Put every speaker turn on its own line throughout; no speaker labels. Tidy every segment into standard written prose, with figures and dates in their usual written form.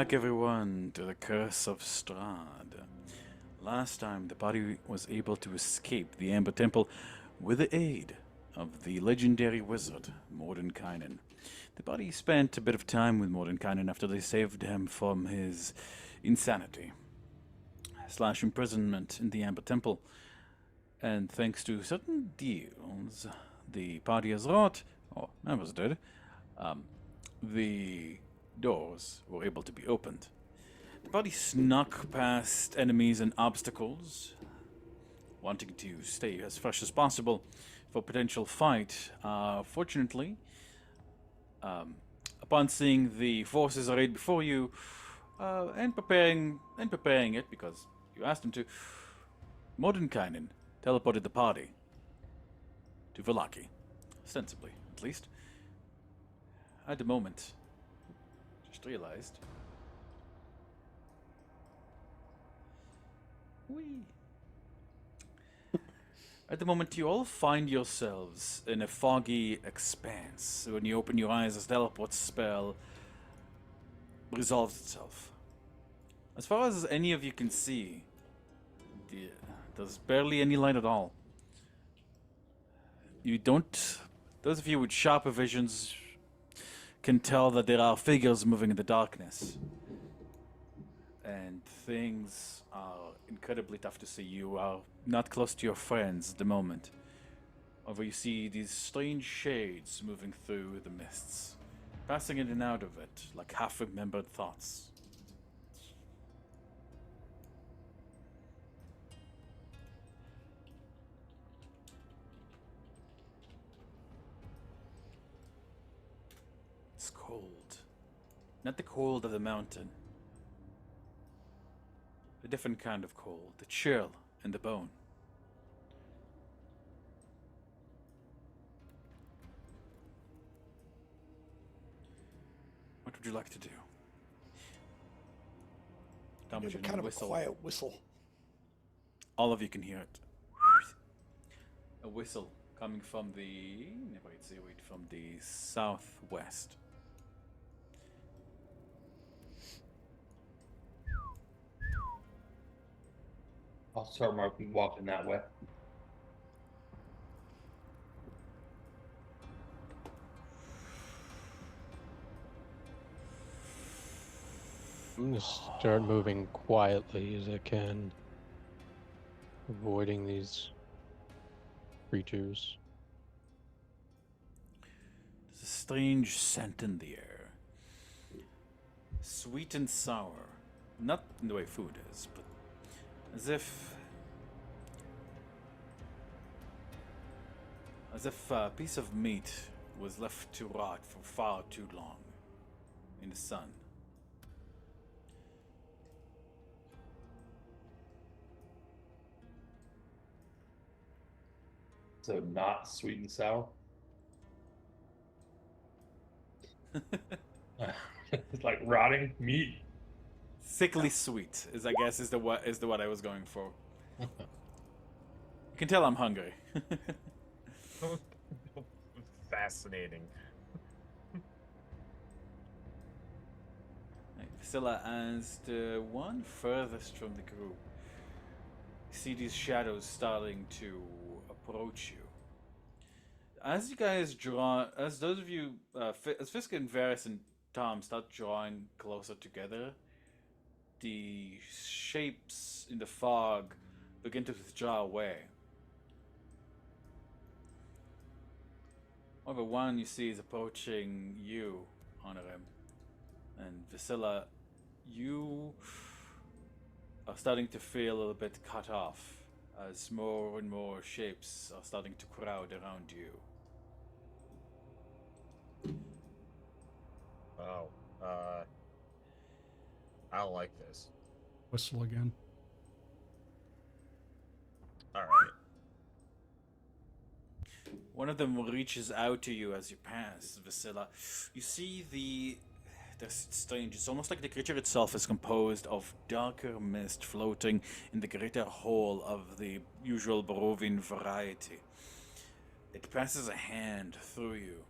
back, everyone, to the Curse of Strahd. Last time, the body was able to escape the Amber Temple with the aid of the legendary wizard, Mordenkainen. The body spent a bit of time with Mordenkainen after they saved him from his insanity / imprisonment in the Amber Temple. And thanks to certain deals the party has wrought, or members did, the doors were able to be opened. The body snuck past enemies and obstacles, wanting to stay as fresh as possible for potential fight. Fortunately, upon seeing the forces arrayed before you, and preparing it because you asked him to, Mordenkainen teleported the party to Vallaki, ostensibly, at least. At the moment, just realized. Whee! At the moment, you all find yourselves in a foggy expanse. When you open your eyes, the teleport spell resolves itself. As far as any of you can see, there's barely any light at all. You don't... Those of you with sharper visions can tell that there are figures moving in the darkness. And things are incredibly tough to see. You are not close to your friends at the moment. However, you see these strange shades moving through the mists, passing in and out of it like half-remembered thoughts. It's cold. Not the cold of the mountain. A different kind of cold. The chill in the bone. What would you like to do?
There's a kind of a quiet whistle.
All of you can hear it. A whistle coming from the... from the southwest.
I'll start walking that way.
I'm gonna start moving quietly as I can, avoiding these creatures.
There's a strange scent in the air. Sweet and sour. Not in the way food is, but as if a piece of meat was left to rot for far too long in the sun.
So not sweet and sour. It's like rotting meat.
Sickly sweet is, I guess, is the what I was going for. You can tell I'm hungry.
Fascinating.
Priscilla, as the one furthest from the group, you see these shadows starting to approach you. As you guys draw, as those of you, as Fiska and Varys and Tom start drawing closer together, the shapes in the fog begin to withdraw away. However, one you see is approaching you, Honorem. And Vasilla, you are starting to feel a little bit cut off as more and more shapes are starting to crowd around you.
Oh, I don't like this.
Whistle again.
Alright.
One of them reaches out to you as you pass, Vasilla. You see that's strange. It's almost like the creature itself is composed of darker mist floating in the greater whole of the usual Barovian variety. It passes a hand through you.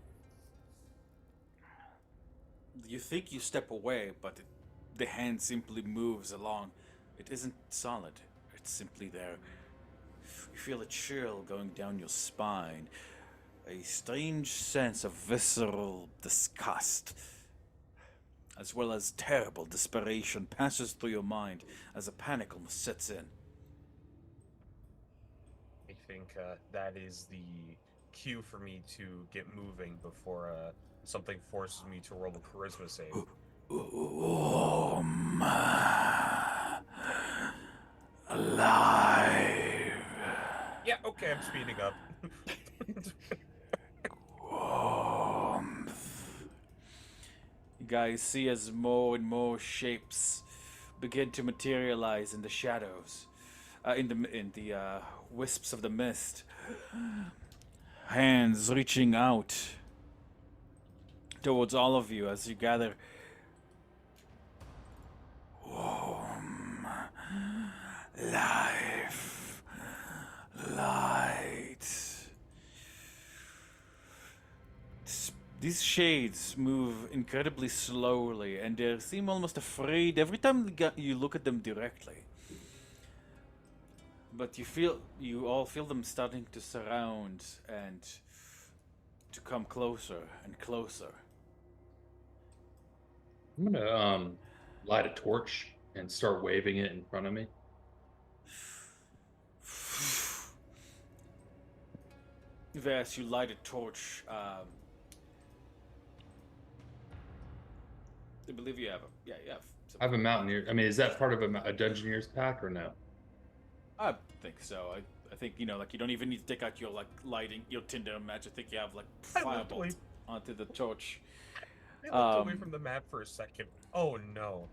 You think you step away, but the hand simply moves along. It isn't solid. It's simply there. You feel a chill going down your spine. A strange sense of visceral disgust, as well as terrible desperation, passes through your mind as a panic almost sets in.
I think that is the cue for me to get moving before something forces me to roll a charisma save.
Alive.
Yeah, okay, I'm speeding up.
You guys see as more and more shapes begin to materialize in the shadows, in the wisps of the mist. Hands reaching out towards all of you as you gather. Warm life, light. These shades move incredibly slowly, and they seem almost afraid every time you look at them directly. But you all feel them starting to surround and to come closer and closer.
I'm gonna light a torch and start waving it in front of me.
As you light a torch, I believe you have you have.
I have a mountaineer. I mean, is that part of a dungeoneer's pack or no?
I think so. I think like you don't even need to take out your lighting your tinder match. I think you have firebolt onto the torch.
I looked away from the map for a second. Oh no.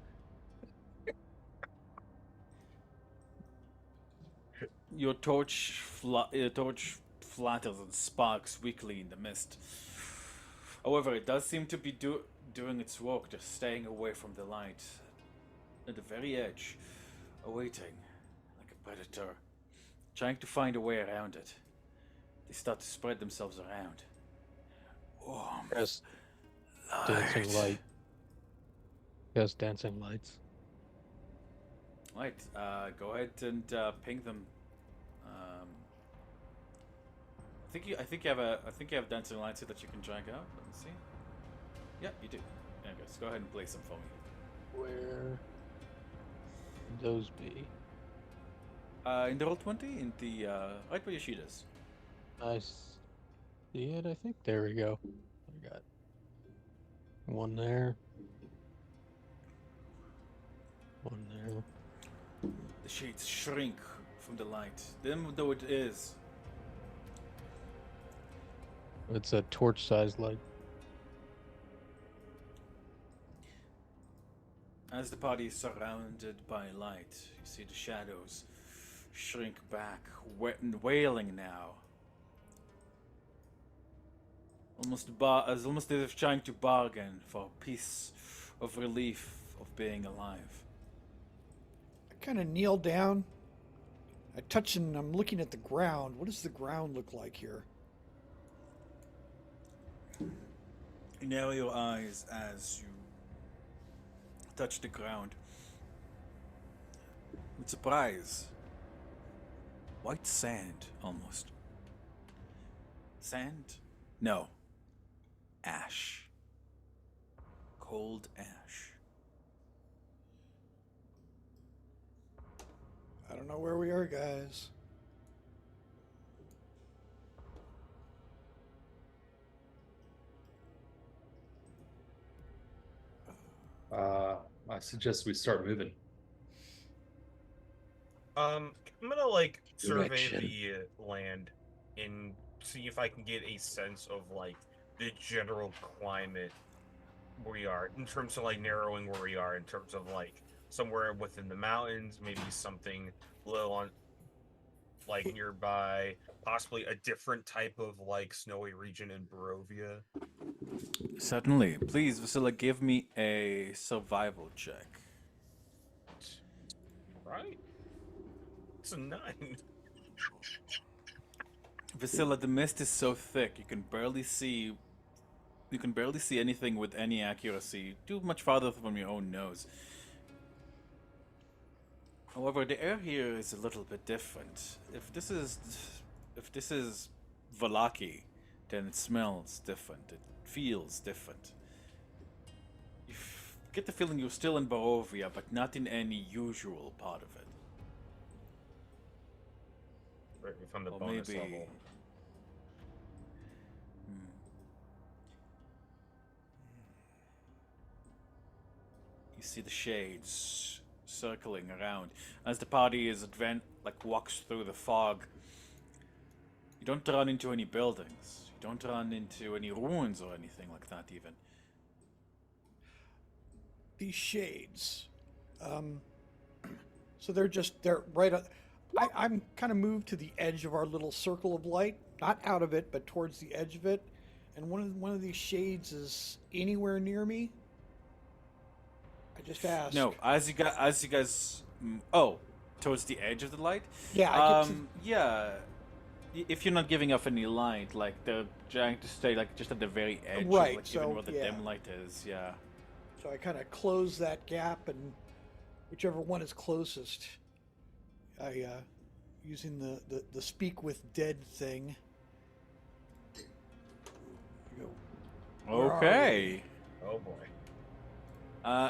Your torch flatters and sparks weakly in the mist. However, it does seem to be doing its work, just staying away from the light. At the very edge, awaiting, like a predator, trying to find a way around it. They start to spread themselves around. Warm.
Yes. Dancing light. Yes, dancing lights.
Right, go ahead and ping them. I think you have dancing lights here that you can drag out. Let me see. Yeah, you do. Yeah, guys, go ahead and place them for me.
Where would those be?
In the Roll20, in the right where your sheet is.
I see it, I think. There we go. I got one there. One there.
The shades shrink from the light, dim though it is.
It's a torch-sized light.
As the party is surrounded by light, you see the shadows shrink back, wailing now. Almost as if trying to bargain for a piece of relief of being alive.
I kind of kneel down. I touch and I'm looking at the ground. What does the ground look like here?
You narrow your eyes as you touch the ground. With surprise. White sand, almost. Sand? No. Ash. Cold ash.
I don't know where we are, guys.
I suggest we start moving.
I'm gonna survey
Direction.
the land and see if I can get a sense of the general climate where we are in terms of narrowing where we are in terms of somewhere within the mountains, maybe something a little on nearby, possibly a different type of snowy region in Barovia.
Certainly. Please, Vasila, give me a survival check.
Right? It's a 9.
Vasila, the mist is so thick you can barely see anything with any accuracy too much farther from your own nose. However, the air here is a little bit different. If this is Valaki, then it smells different. It feels different. You get the feeling you're still in Barovia, but not in any usual part of it.
Right, we found the
Or
bonus
maybe.
level.
Hmm. You see the shades circling around as the party is walks through the fog. You don't run into any buildings. You don't run into any ruins or anything like that, even.
These shades. So they're right. I'm kind of moved to the edge of our little circle of light, not out of it, but towards the edge of it. And one of these shades is anywhere near me. I just ask.
No, as you guys, towards the edge of the light.
Yeah, I get to.
Yeah. If you're not giving off any light, like they're trying to stay like just at the very edge,
Right,
of, like
so,
even where the
yeah.
dim light is. Yeah.
So I kind of close that gap, and whichever one is closest, I using the speak with dead thing. I go, "Where are
Okay.
Oh boy.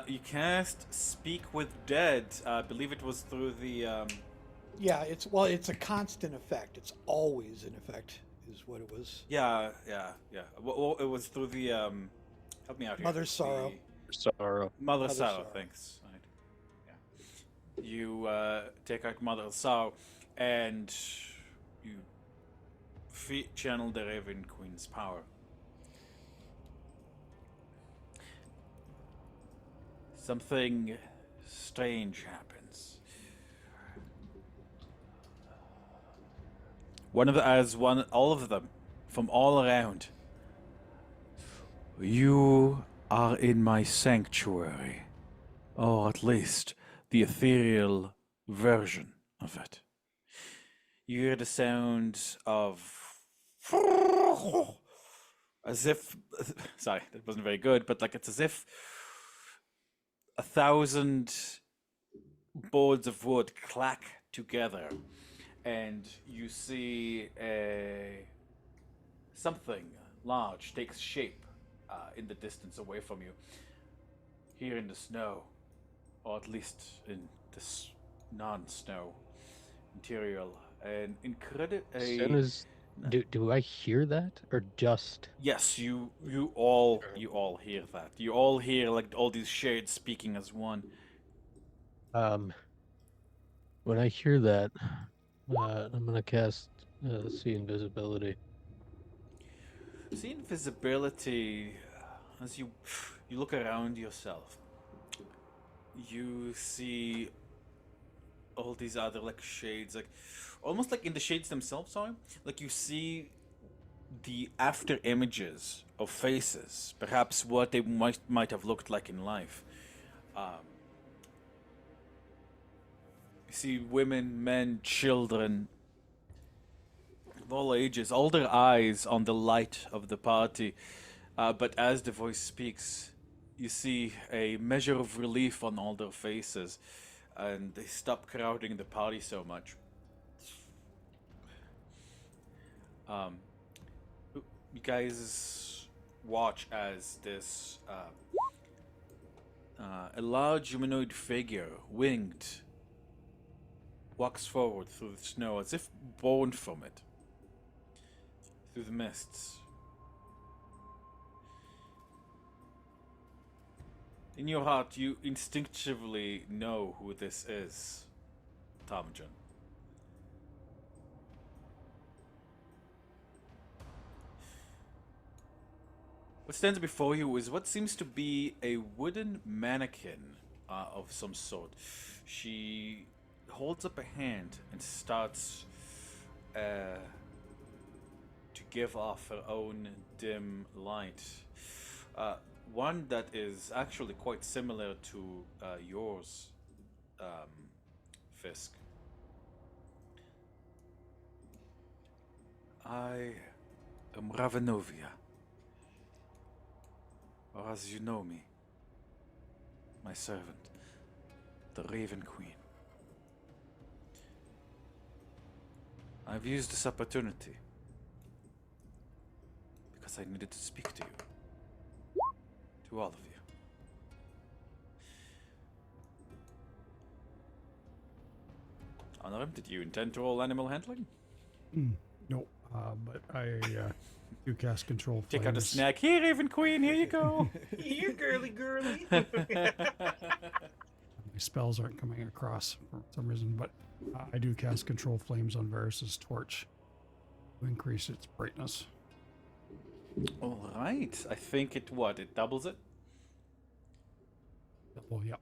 You cast Speak with Dead. I believe it was through the.
Yeah, it's a constant effect. It's always in effect, is what it was.
Yeah. Well, it was through the. Help me out here.
Mother's Sorrow.
Sorrow.
Mother's
Mother's
Sorrow.
Sorrow.
Thanks. Right. Yeah. You take out Mother's Sorrow, and you channel the Raven Queen's power. Something strange happens. All of them, from all around. You are in my sanctuary, or at least the ethereal version of it. You hear the sound of, as if, sorry, that wasn't very good, but like it's as if 1,000 boards of wood clack together, and you see something large takes shape in the distance away from you. Here in the snow, or at least in this non-snow interior, an incredible.
As soon as do I hear that or just
Yes, you all hear that. You all hear like all these shades speaking as one.
when I hear that, I'm gonna cast see invisibility.
See invisibility as you look around yourself. You see all these other like shades, like almost like in the shades themselves. Sorry, like you see the after images of faces, perhaps what they might have looked like in life. You see women, men, children of all ages, all their eyes on the light of the party. But as the voice speaks, you see a measure of relief on all their faces, and they stop crowding the party so much. You guys watch as this a large humanoid figure, winged, walks forward through the snow as if born from it, through the mists. In your heart, you instinctively know who this is, Tamajan. What stands before you is what seems to be a wooden mannequin of some sort. She holds up a hand and starts to give off her own dim light. One that is actually quite similar to yours, Fisk. I am Ravenovia, or as you know me, my servant, the Raven Queen. I've used this opportunity because I needed to speak to you. To all of you. Honorum, did you intend to roll animal handling?
Nope. But I do cast control flames.
Take out a snack. Here, Raven Queen, here you go.
Here, girly, girly.
My spells aren't coming across for some reason, but I do cast control flames on Varus's torch to increase its brightness.
All right. I think it doubles it.
Well, yep.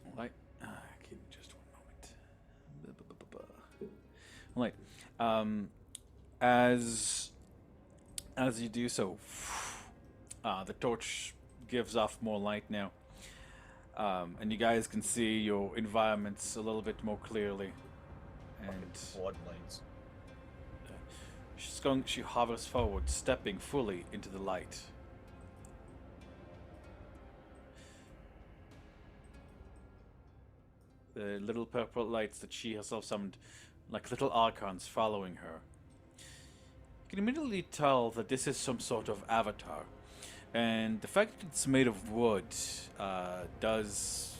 All right. Give me just one moment. All right. As you do so, the torch gives off more light now, and you guys can see your environments a little bit more clearly. And
Floodlights.
she hovers forward, stepping fully into the light. The little purple lights that she herself summoned, like little archons following her. You can immediately tell that this is some sort of avatar. And the fact that it's made of wood does,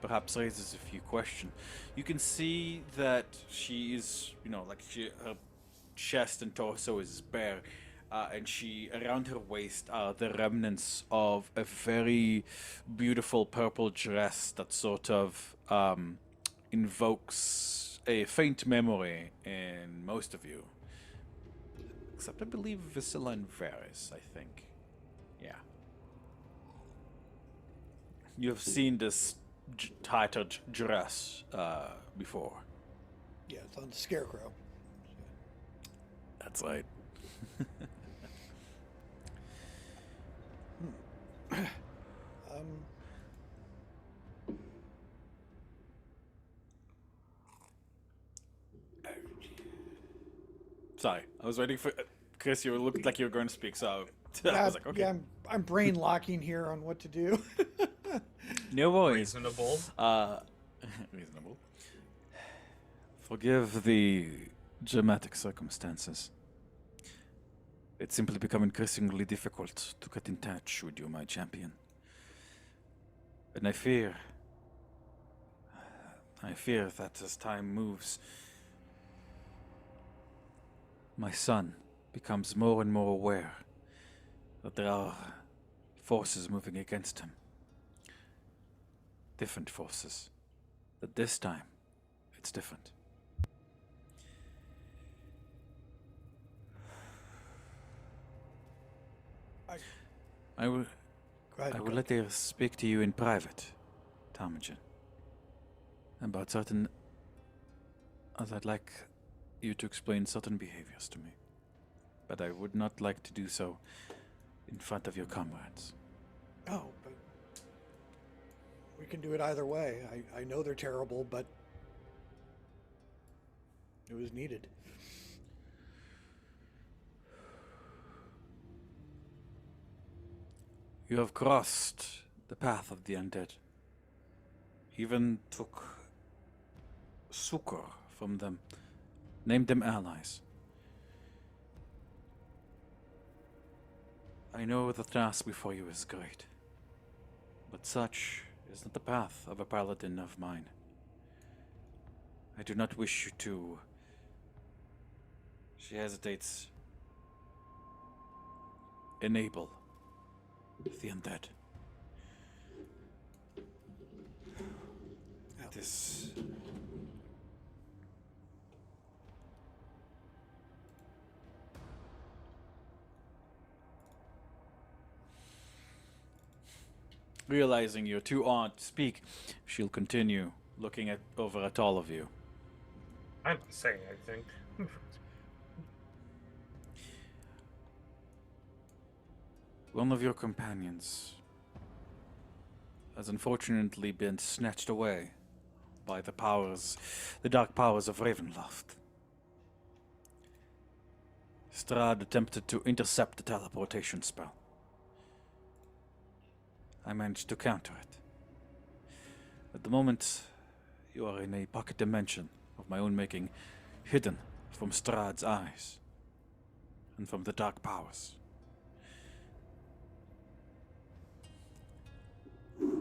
perhaps raises a few questions. You can see that she is, her chest and torso is bare, and around her waist are the remnants of a very beautiful purple dress that sort of invokes a faint memory in most of you. Except I believe Viscilla and Varys, I think. Yeah. You have seen this tighter dress before.
Yeah, it's on the Scarecrow.
That's right. Sorry, I was waiting for Chris. You looked like you were going to speak, so I was like, okay.
Yeah, I'm brain locking here on what to do.
No worries.
Reasonable.
Reasonable. Forgive the dramatic circumstances. It's simply become increasingly difficult to get in touch with you, my champion. And I fear that as time moves, my son becomes more and more aware that there are forces moving against him. Different forces. But this time, it's different. I will
Go ahead.
let Dearest speak to you in private, Ptarmigan, about certain, as I'd like you to explain certain behaviors to me. But I would not like to do so in front of your comrades.
Oh, but we can do it either way. I know they're terrible, but it was needed.
You have crossed the path of the undead. Even took succor from them, named them allies. I know the task before you is great, but such is not the path of a paladin of mine. I do not wish you to... She hesitates. Enable the undead. This... Realizing you're too awed to speak, she'll continue looking over at all of you.
I'm not saying anything.
One of your companions has unfortunately been snatched away by the dark powers of Ravenloft. Strahd attempted to intercept the teleportation spell. I managed to counter it. At the moment, you are in a pocket dimension of my own making, hidden from Strahd's eyes and from the dark powers.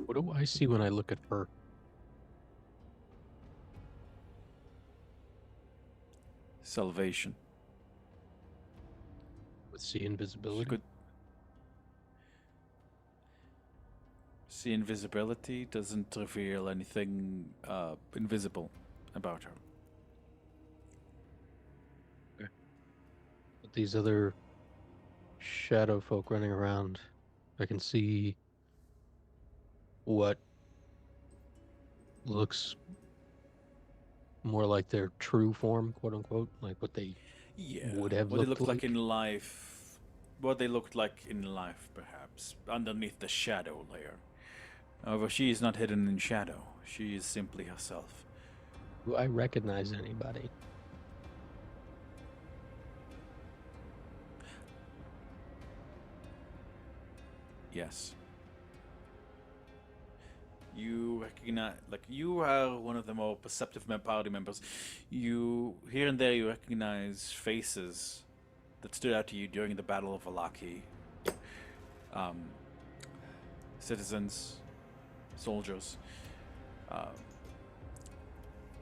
What do I see when I look at her?
Salvation.
With see
She
invisibility?
could see invisibility, doesn't reveal anything invisible about her.
But these other shadow folk running around, I can see what looks more like their true form, quote unquote, like what they
Yeah,
would have
what they
looked
looked like
like.
in life. What they looked like in life, perhaps, underneath the shadow layer. However, she is not hidden in shadow. She is simply herself.
Do I recognize anybody?
Yes. You recognize, like, you are one of the more perceptive party members. You, here and there, you recognize faces that stood out to you during the Battle of Valaki. Citizens, soldiers,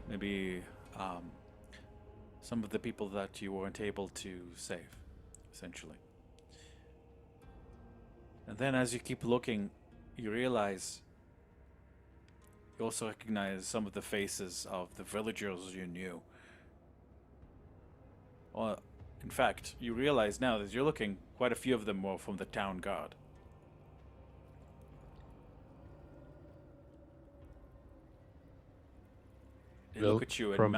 maybe some of the people that you weren't able to save, essentially. And then as you keep looking, you realize you also recognize some of the faces of the villagers you knew. Or, in fact, you realize now that you're looking, quite a few of them were from the town guard. They look at you and
From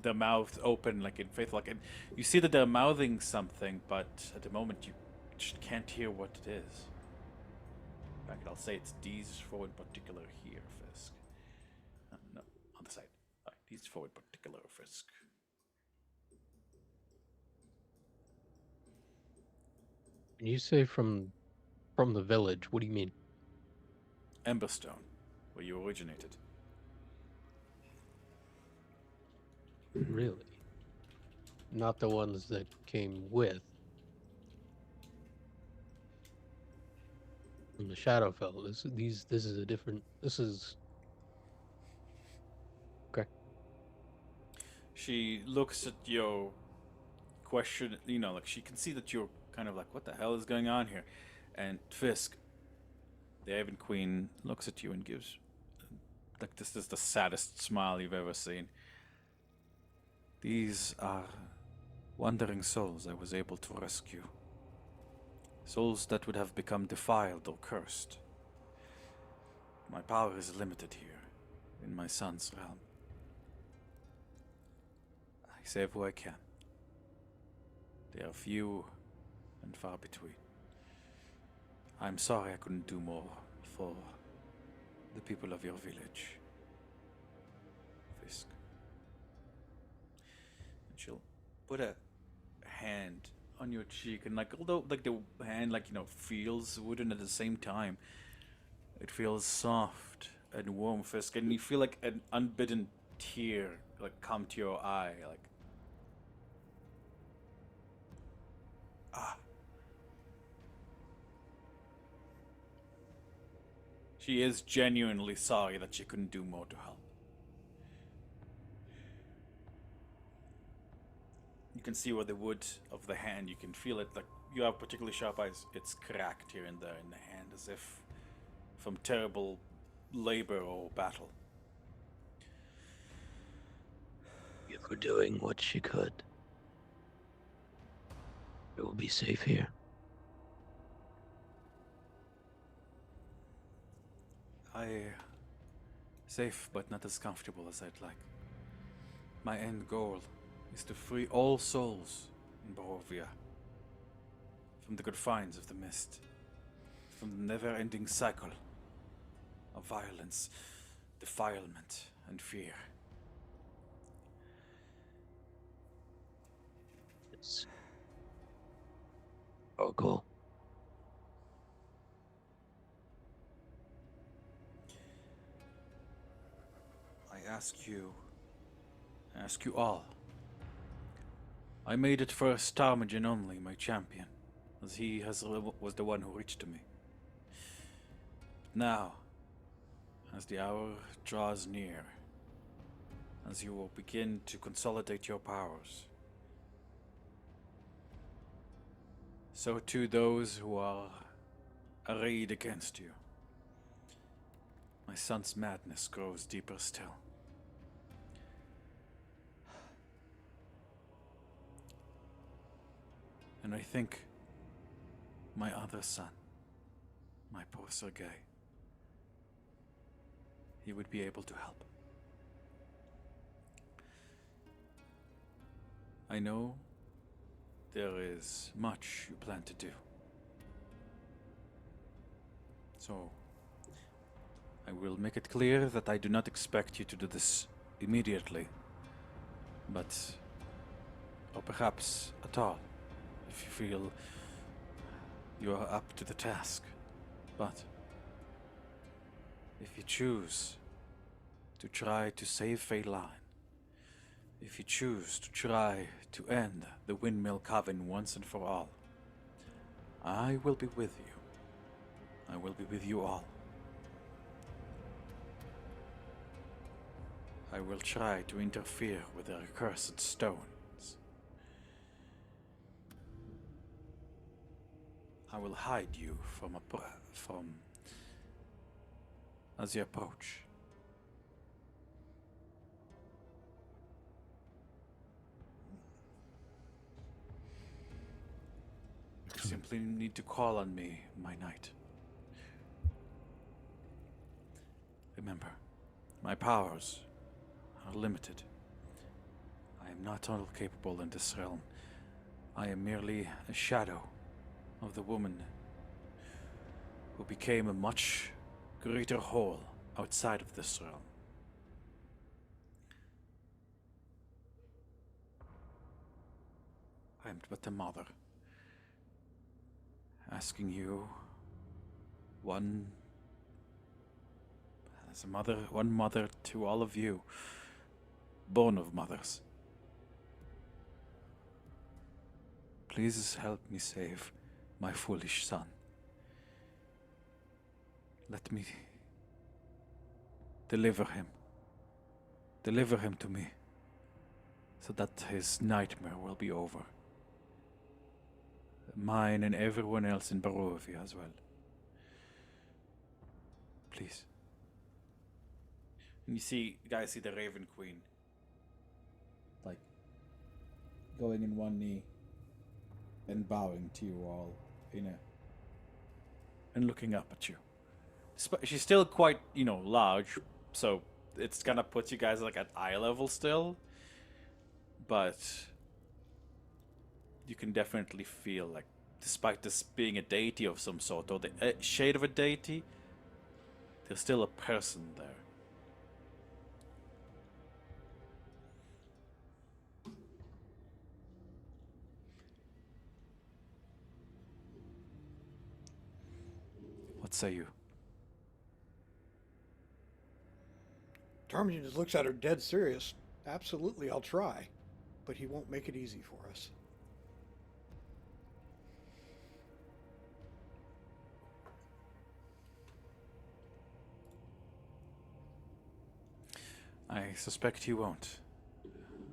their mouths open like in faith, like, and you see that they're mouthing something, but at the moment you just can't hear what it is. In fact, I'll say it's these four in particular here, Fisk. No, on the side. These four in particular, Fisk.
when you say from the village, what do you mean?
Emberstone, where you originated.
Really? Not the ones that came with from the Shadowfell. This is a different. This is okay.
She looks at you, question, like she can see that you're kind of like, what the hell is going on here? And Fisk, the Haven Queen, looks at you and gives, like, this is the saddest smile you've ever seen. These are wandering souls I was able to rescue. Souls that would have become defiled or cursed. My power is limited here, in my son's realm. I save who I can. They are few and far between. I'm sorry I couldn't do more for the people of your village, Fisk. And she'll put a hand on your cheek, and like, although like the hand, like, feels wooden at the same time, it feels soft and warm, Fisk, and you feel like an unbidden tear like come to your eye, like, ah. She is genuinely sorry that she couldn't do more to help. You can see where the wood of the hand, you can feel it, like, you have particularly sharp eyes. It's cracked here and there in the hand, as if from terrible labor or battle.
You were doing what she could. It will be safe here.
Safe, but not as comfortable as I'd like. My end goal is to free all souls in Barovia from the confines of the mist, from the never-ending cycle of violence, defilement, and fear.
It's our goal.
I ask you all I made it for Starmagin only, my champion, as was the one who reached to me. Now, as the hour draws near, as you will begin to consolidate your powers, so too those who are arrayed against you. My son's madness grows deeper still. And I think my other son, my poor Sergei, he would be able to help. I know there is much you plan to do. So, I will make it clear that I do not expect you to do this immediately, but, or perhaps at all, if you feel you are up to the task. But, if you choose to try to save Phelan, if you choose to try to end the Windmill Coven once and for all, I will be with you. I will be with you all. I will try to interfere with their accursed stones. I will hide you from as you approach. You simply need to call on me, my knight. Remember, my powers are limited. I am not all capable in this realm. I am merely a shadow of the woman who became a much greater whole outside of this realm. I am but a mother, asking you one mother to all of you, born of mothers. Please help me save my foolish son. Let me deliver him. Deliver him to me, so that his nightmare will be over. Mine and everyone else in Barovia as well. Please. And you guys see the Raven Queen, like, going in one knee and bowing to you all, and looking up at you. She's still quite, large, so it's gonna put you guys like at eye level still, but you can definitely feel like, despite this being a deity of some sort, or the shade of a deity, there's still a person there. What say you?
Tarmian just looks at her dead serious. Absolutely, I'll try. But he won't make it easy for us.
I suspect he won't.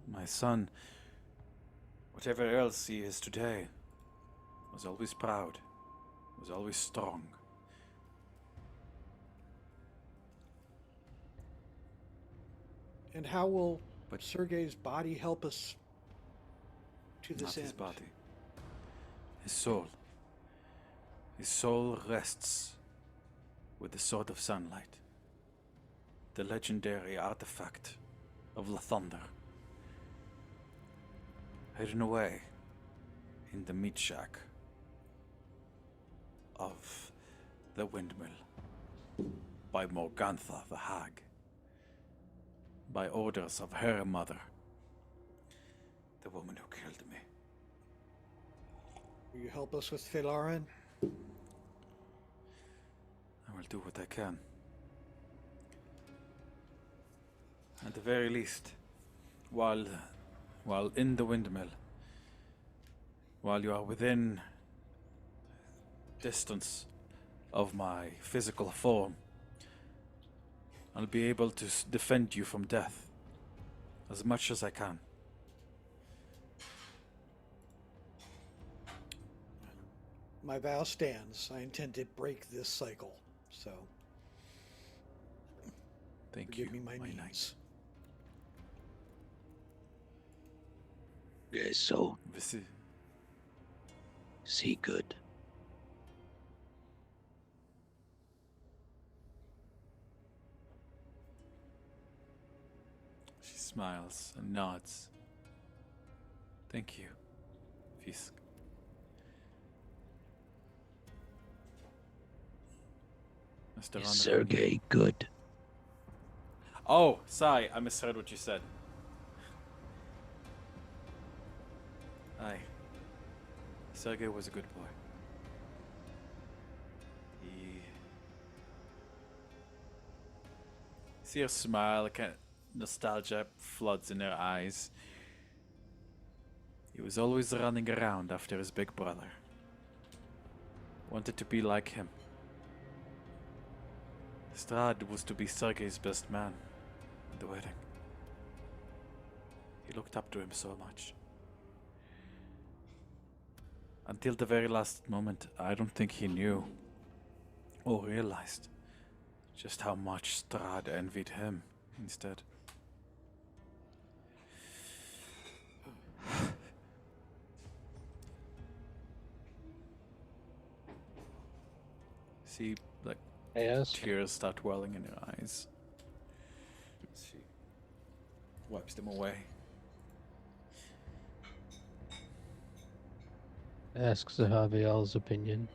My son, whatever else he is today, was always proud, was always strong.
And how will Sergei's body help us to this
Not
end?
his body. His soul. His soul rests with the Sword of Sunlight, the legendary artifact of the Thunder, hidden away in the meat shack of the Windmill by Morgantha the Hag, by orders of her mother, the woman who killed me.
Will you help us with Phelan?
I will do what I can. At the very least, while in the Windmill, while you are within distance of my physical form, I'll be able to defend you from death as much as I can.
My vow stands. I intend to break this cycle. So,
Thank you,
give me my
knight.
means.
Yes, so
Visi-
see good.
She smiles and nods. Thank you, Fisk. Mr.
Is
Ronderoni.
Sergey good?
Oh, sorry, I misheard what you said. Aye. Sergey was a good boy. He... See her smile, kind of nostalgia floods in her eyes. He was always running around after his big brother. Wanted to be like him. Strahd was to be Sergey's best man at the wedding. He looked up to him so much. Until the very last moment, I don't think he knew or realized just how much Strahd envied him instead. See, like,
Yes.
tears start welling in her eyes. She wipes them away.
Ask Zahaviel's opinion.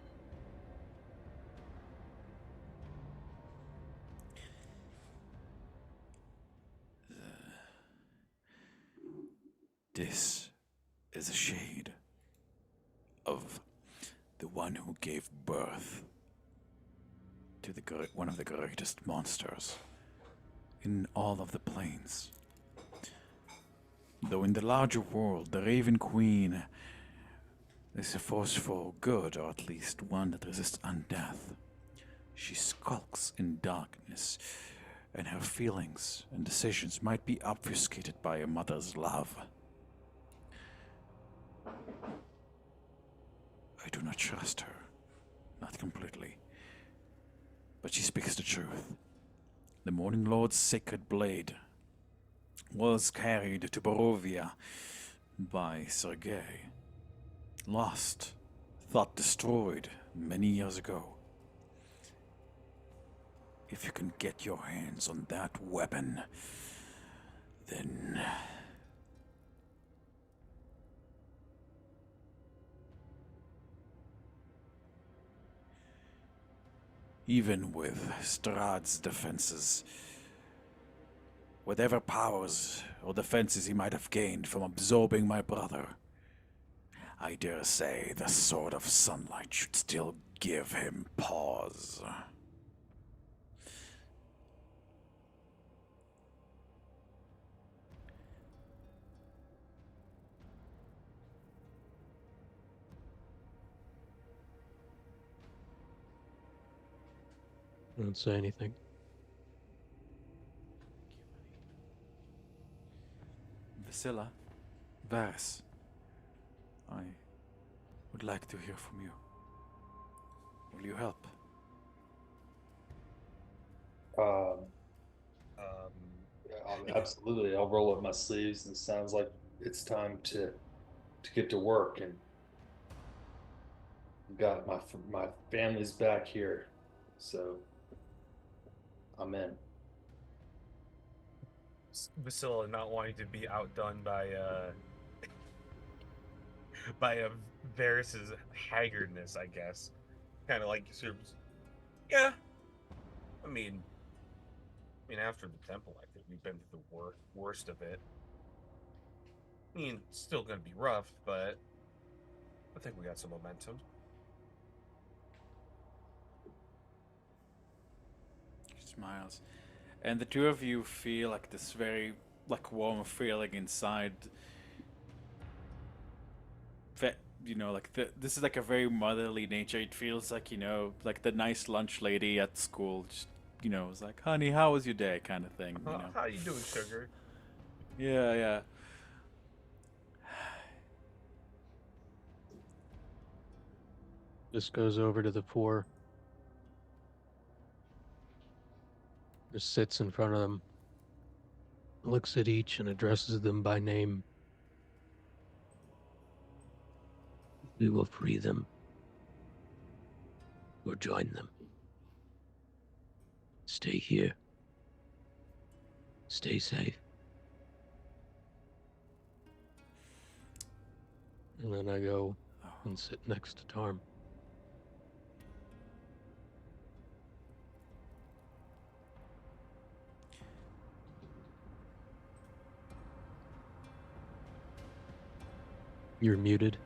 This is a shade of the one who gave birth to one of the greatest monsters in all of the planes. Though in the larger world, the Raven Queen is a force for good, or at least one that resists undeath. She skulks in darkness, and her feelings and decisions might be obfuscated by a mother's love. I do not trust her. Not completely. But she speaks the truth. The Morning Lord's sacred blade was carried to Borovia by Sergei. Lost, thought destroyed many years ago. If you can get your hands on that weapon, then... Even with Strahd's defenses, whatever powers or defenses he might have gained from absorbing my brother, I dare say the Sword of Sunlight should still give him pause.
I don't say anything.
Vasila, Varys, I would like to hear from you. Will you help?
Absolutely. I'll roll up my sleeves, and it sounds like it's time to get to work. And got my family's back here, so I'm in.
Vasilla not wanting to be outdone by by Varys's haggardness, I guess. Kind of like assumes. Yeah. I mean, after the temple, I think we've been through the worst of it. I mean, it's still gonna be rough, but I think we got some momentum.
She smiles. And the two of you feel like this very, like, warm feeling inside. like this is like a very motherly nature. It feels like, like the nice lunch lady at school. Just, it's like, honey, how was your day, kind of thing.
How you doing, sugar?
Yeah, yeah.
Just goes over to the four. Just sits in front of them. Looks at each and addresses them by name. We will free them. Or join them. Stay here. Stay safe. And then I go and sit next to Tarm. You're muted.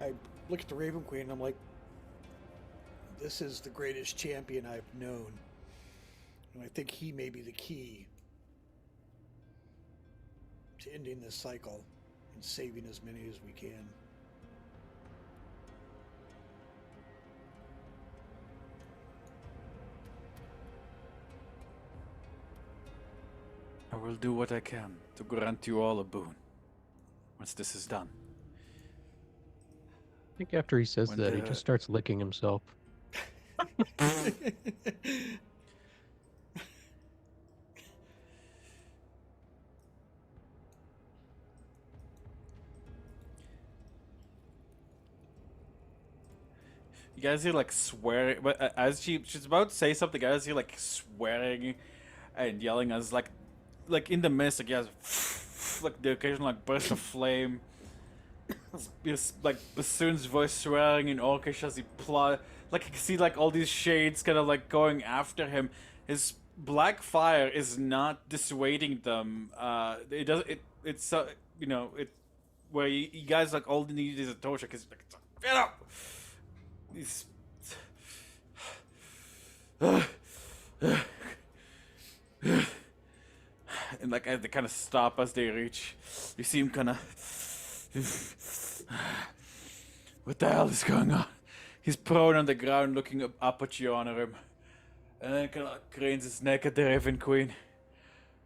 I look at the Raven Queen and I'm like, this is the greatest champion I've known. And I think he may be the key to ending this cycle and saving as many as we can.
I will do what I can to grant you all a boon once this is done.
I think after he says
When
that, he
the-
just starts licking himself.
You guys hear like swearing, but as she's about to say something, you guys hear like swearing and yelling as like in the mist, like you guys like the occasional like burst of flame. Just like Bassoon's voice swearing in Orcish as he like you can see like all these shades kind of like going after him. His black fire is not dissuading them. It does it's it where you guys like all you need is a torch. Cause like get up. He's and like as they kind of stop as they reach, you see him kind of. What the hell is going on? He's prone on the ground, looking up at you, honor him, and then kind of cranes his neck at the Raven Queen.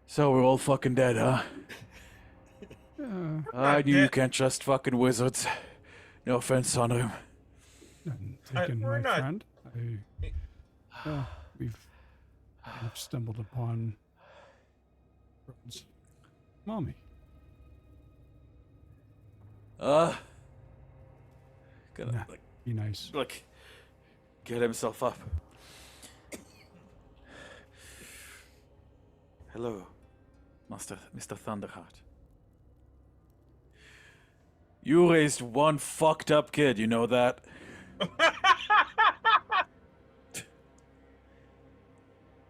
So we're all fucking dead, huh? I knew you can't trust fucking wizards. No offense, honor him.
Taken
we're
my
not-
friend. We've stumbled upon Rhodes' mommy.
Gonna
Nah, be nice.
like get himself up. Hello, Mr. Thunderheart. You raised one fucked up kid, you know that?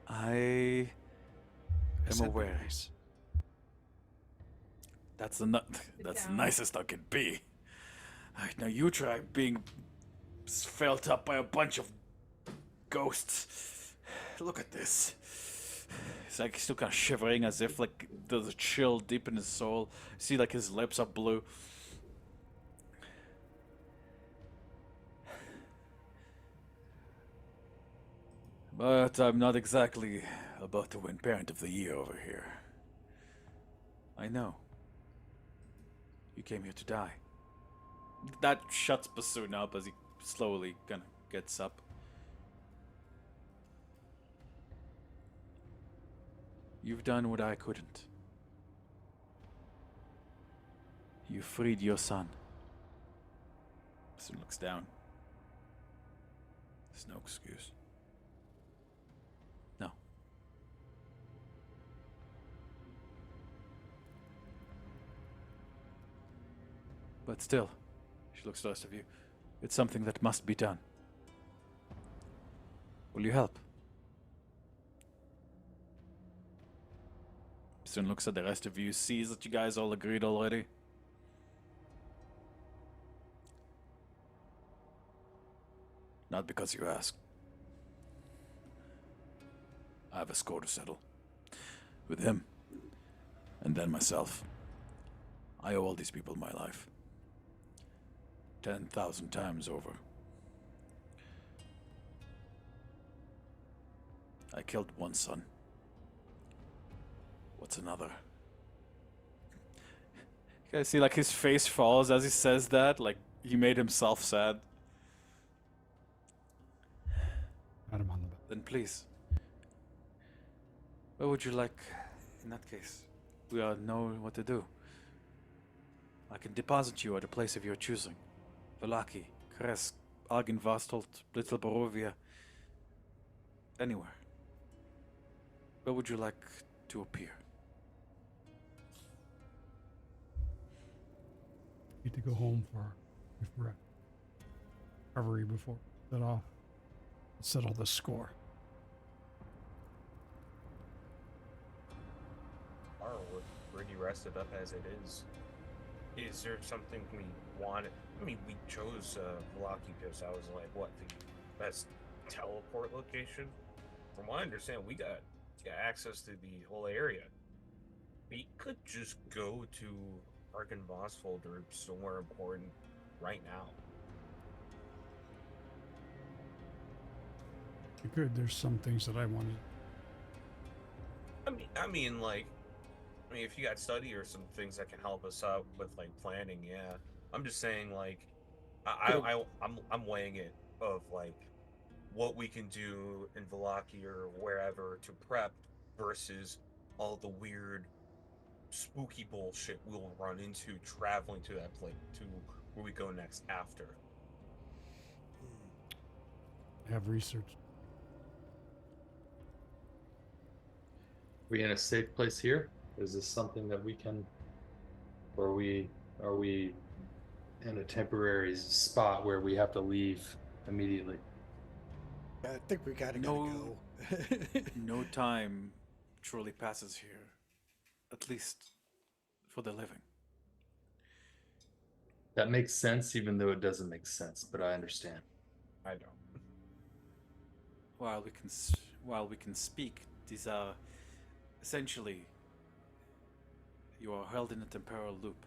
I am
said be
aware.
nice.
That's the nicest I could be. Alright, now you try being felt up by a bunch of ghosts. Look at this. He's like still kind of shivering as if like there's a chill deep in his soul. See like his lips are blue. But I'm not exactly about to win Parent of the Year over here. I know. You came here to die. That shuts Bassoon up as he slowly kind of gets up. You've done what I couldn't. You freed your son. Bassoon looks down. There's no excuse. No. But still, she looks at the rest of you. It's something that must be done. Will you help? Soon looks at the rest of you, sees that you guys all agreed already. Not because you asked. I have a score to settle. With him. And then myself. I owe all these people my life. 10,000 times over. I killed one son. What's another? You guys see, like, his face falls as he says that? Like, he made himself sad.
Pat him on the back.
Then please. What would you like in that case? We all know what to do. I can deposit you at a place of your choosing. Velaki, Kresk, Argenvastolt, Little Barovia. Anywhere. Where would you like to appear?
Need to go home for recovery before set off. Settle this score.
We're pretty rested up as it is. Is there something we wanted? I mean, we chose Velaki because that was like what the best teleport location. From what I understand, we got access to the whole area. We could just go to Arkenvosfold or somewhere important right now.
You could. There's some things that I wanted.
I mean, if you got study or some things that can help us out with like planning, yeah. I'm just saying, like, I'm weighing it of like what we can do in Velaki or wherever to prep versus all the weird, spooky bullshit we'll run into traveling to that place to where we go next after.
I have research.
We in a safe place here? Is this something that we can, or are we in a temporary spot where we have to leave immediately?
I think we gotta
No.
go.
No time truly passes here. At least for the living.
That makes sense, even though it doesn't make sense, but I understand.
I don't.
While we can speak, these are essentially you are held in a temporal loop.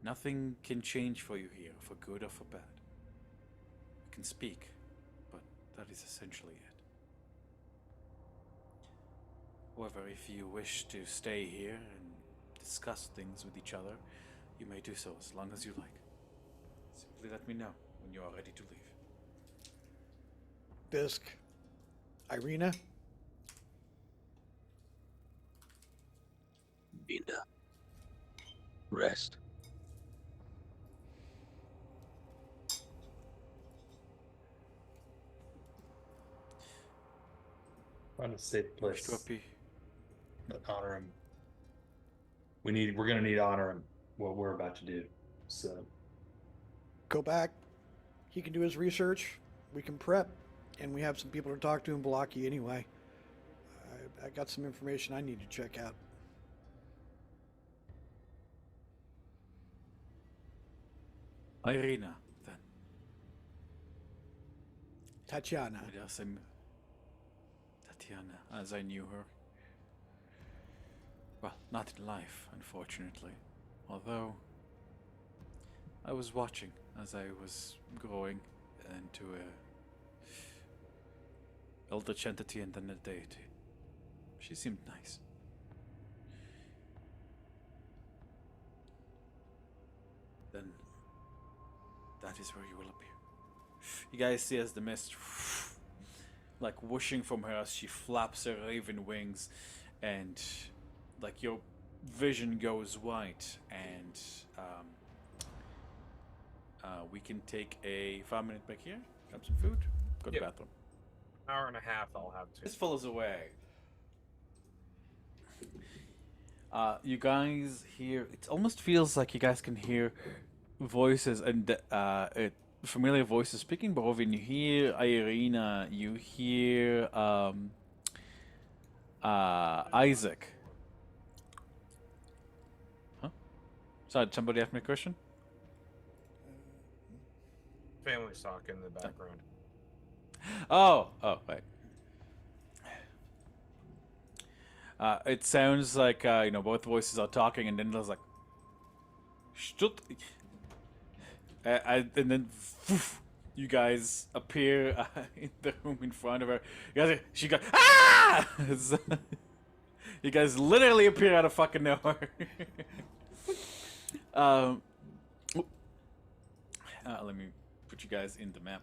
Nothing can change for you here, for good or for bad. We can speak, but that is essentially it. However, if you wish to stay here and discuss things with each other, you may do so as long as you like. Simply let me know when you are ready to leave.
Bisk, Irina,
Binda. Rest.
Find a safe
Wish
place.
to appear.
But honor him. We're gonna need to honor him. What we're about to do. So
go back. He can do his research. We can prep, and we have some people to talk to in Balaki anyway. I got some information I need to check out.
Irina, then.
Tatiana.
Yes, I'm Tatiana, as I knew her. Well, not in life, unfortunately. Although, I was watching as I was growing into a eldritch entity and then a deity. She seemed nice. Then, that is where you will appear. You guys see as the mist like whooshing from her as she flaps her raven wings, and like your vision goes white, and we can take a 5-minute break here, grab some food, go to the
Yep.
bathroom.
Hour and a half I'll have to.
This follows away. You guys hear, it almost feels like you guys can hear voices and familiar voices speaking Barovian. You hear Irina, you hear Isaac. Huh? Sorry, did somebody ask me a question?
Family's talking in the background.
Oh, right. It sounds like both voices are talking, and then there's like Shut. And then poof, you guys appear in the room in front of her. She goes, ah! You guys literally appear out of fucking nowhere. um, let me put you guys in the map.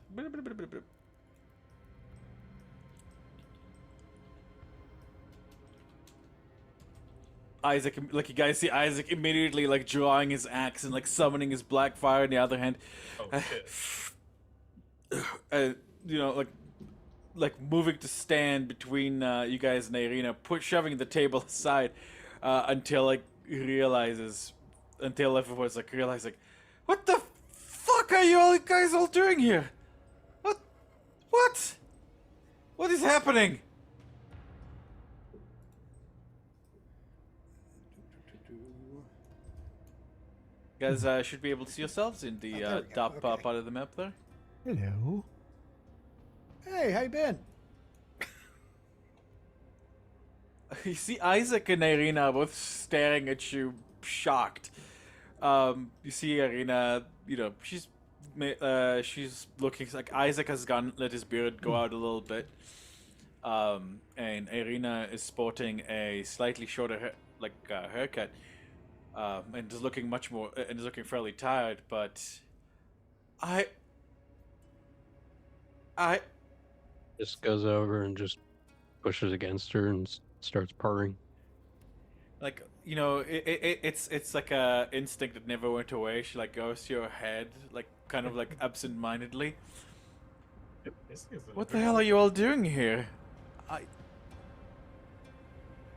Isaac, like you guys see Isaac immediately like drawing his axe and like summoning his black fire in the other hand.
Oh shit.
You know, like moving to stand between you guys and Irina, shoving the table aside until like he realizes, until everyone's like realizes like, what the fuck are you all guys all doing here? What is happening? You guys should be able to see yourselves in the
there we go.
top
Okay.
part of the map there.
Hello.
Hey, how you been?
You see Isaac and Irina both staring at you, shocked. You see Irina, you know, she's looking like Isaac has let his beard go out a little bit. And Irina is sporting a slightly shorter haircut. And is looking much more and is looking fairly tired, but I
Just goes over and just pushes against her and starts purring.
like, you know, it's like a instinct that never went away. She like goes to your head, like kind of like absent-mindedly. What the hell are you all doing here?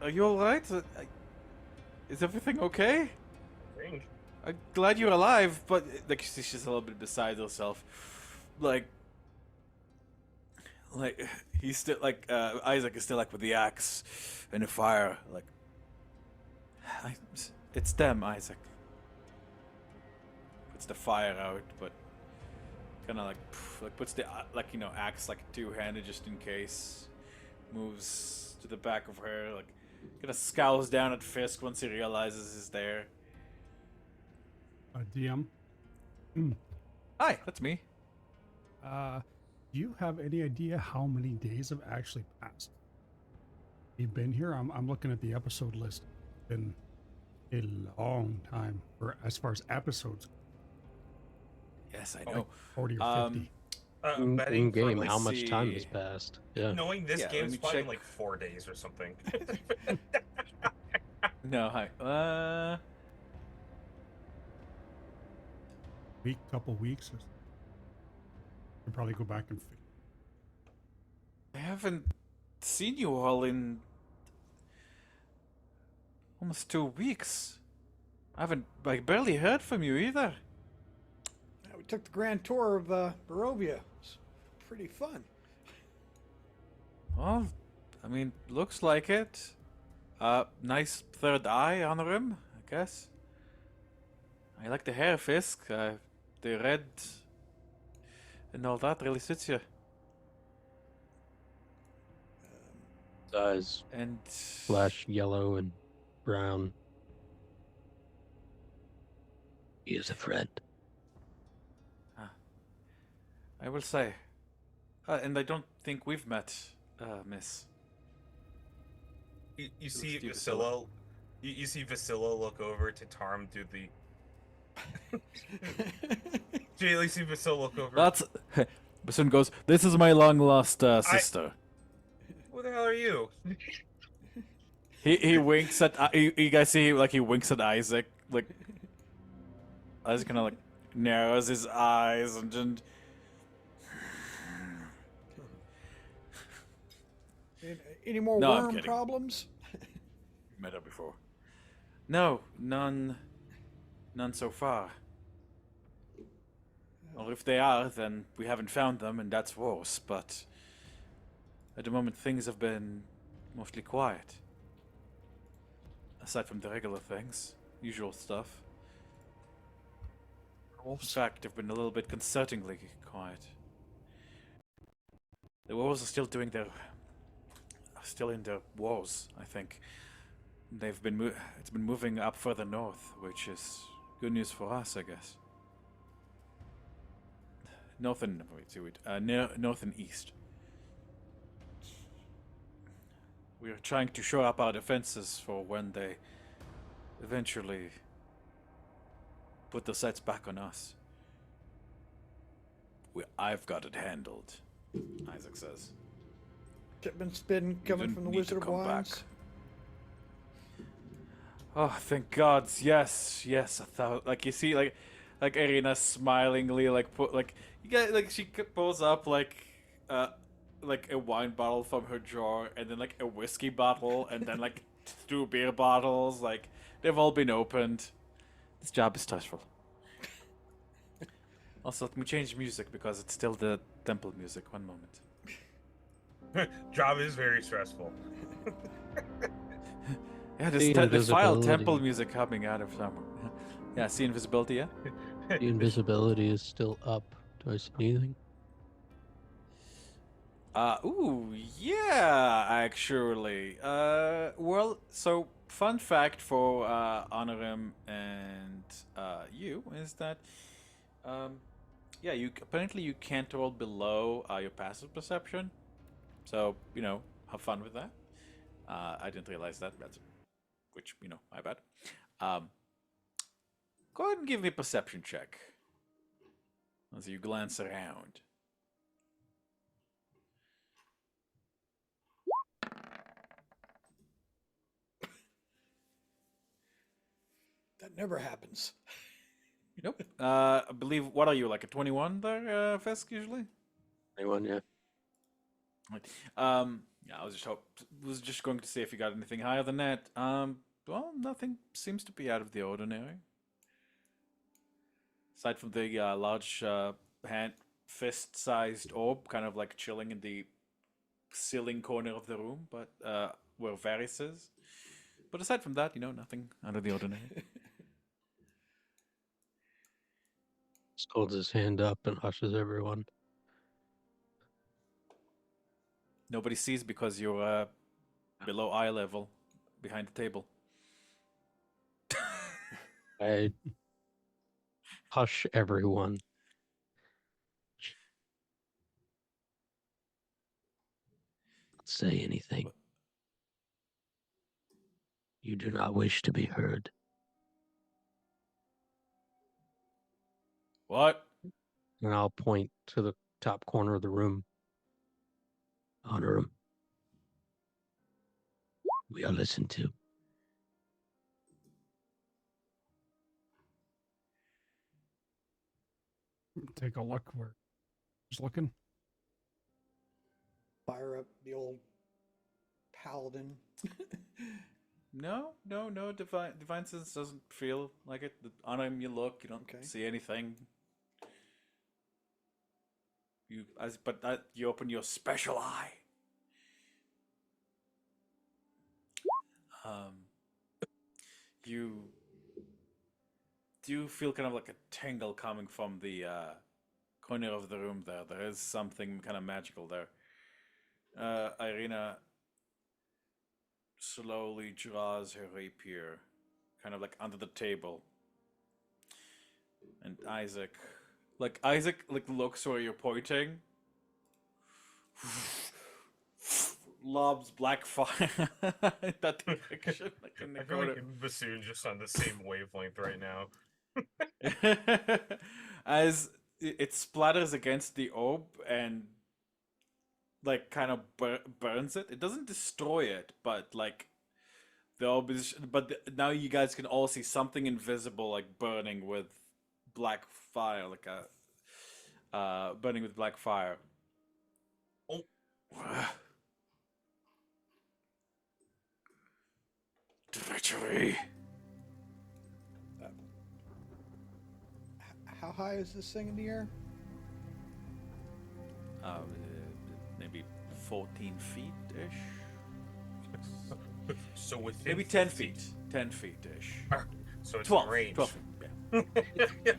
Are you all right? Is everything okay? I'm glad you're alive, but like she's just a little bit beside herself. Like he's still like Isaac is still like with the axe and the fire. Like it's them, Isaac. Puts the fire out, but kind of like puts the axe like two-handed just in case. Moves to the back of her, like kind of scowls down at Fisk once he realizes he's there.
DM.
Hi, that's me.
Do you have any idea how many days have actually passed? You've been here? I'm looking at the episode list. Been a long time for as far as episodes.
Yes, I
Like
know.
40 or 50.
Betting
In game,
for, like,
how much time has
see.
passed? Yeah.
knowing this
Yeah, let
game's
me
probably
check.
like 4 days or something.
No, hi.
Week, couple weeks. Could probably go back and fix.
I haven't seen you all in almost 2 weeks. I haven't barely heard from you either.
Yeah, we took the grand tour of Barovia. It's pretty fun.
Well, I mean, looks like it. Nice third eye on him, I guess. I like the hair, Fisk. The red and all that really suits you.
His eyes
And
flash yellow and brown.
He is a friend.
I will say, and I don't think we've met, Miss.
You see
Steve
Vasilla. You see Vasilla look over to Tarm do the. Jaylee see Vasilla look over.
That's. Basun goes, "This is my long lost sister."
Who the hell are you?
He winks at you guys see like he winks at Isaac, like Isaac kind of like narrows his eyes and
Any more
No, I'm
worm
kidding.
problems?
met her before. No, none so far. Or if they are, then we haven't found them, and that's worse. But at the moment, things have been mostly quiet. Aside from the regular things, usual stuff. In fact, they've been a little bit concertingly quiet. The wolves are still in their wars, I think. It's been moving up further north, which is Good news for us, I guess. North and north and east. We are trying to shore up our defenses for when they eventually put the sights back on us. I've got it handled, Isaac says.
Shipment's been
You
coming
didn't
from the
need to
Wizard of
come
Wands.
back. Oh, thank God! Yes, yes. I thought, like you see, like Irina smilingly, you get, she pulls up like a wine bottle from her drawer, and then like a whiskey bottle, and then like 2 beer bottles. Like they've all been opened. This job is stressful. Also, let me change music because it's still the temple music. One moment.
Job is very stressful.
Yeah,
The
this vile temple
invisibility.
music coming out of somewhere. Yeah, see invisibility, yeah?
The invisibility is still up. Do I see anything?
Ooh, yeah, actually. Well, so fun fact for Honorim and you is that, yeah, apparently you can't roll below your passive perception. So have fun with that. I didn't realize that. Which my bad. Go ahead and give me a perception check as you glance around.
That never happens.
Nope. I believe, what are you, like a 21 there, Fisk, usually?
Anyone? Yeah.
Right. Yeah, I was just going to say if you got anything higher than that. Well, nothing seems to be out of the ordinary. Aside from the large fist-sized orb, kind of like chilling in the ceiling corner of the room, but where Varys is. But aside from that, nothing out of the ordinary.
Just holds his hand up and hushes everyone.
Nobody sees because you're below eye level, behind the table.
I hush everyone. Don't say anything. You do not wish to be heard.
What?
And I'll point to the top corner of the room. Honor him. We are listened to.
Take a look. We're just looking.
Fire up the old paladin.
No. Divine sense doesn't feel like it. On him, you look, you don't
Okay.
see anything. You open your special eye. You do feel kind of like a tingle coming from the corner of the room there. There is something kind of magical there. Irina slowly draws her rapier, kind of like under the table. And Isaac looks where you're pointing. Lobs black fire in that direction, like in the
I feel like
corner.
Bassoon's just on the same wavelength right now.
As it splatters against the orb and like kind of burns it. It doesn't destroy it, but like the orb is. Now you guys can all see something invisible like burning with black fire, like a burning with black fire.
Oh.
Treachery.
How high is this thing in the air?
Maybe 14 feet-ish.
So within
Maybe 10 feet. 10 feet-ish.
So it's
12.
in range.
12 feet, yeah. Yeah.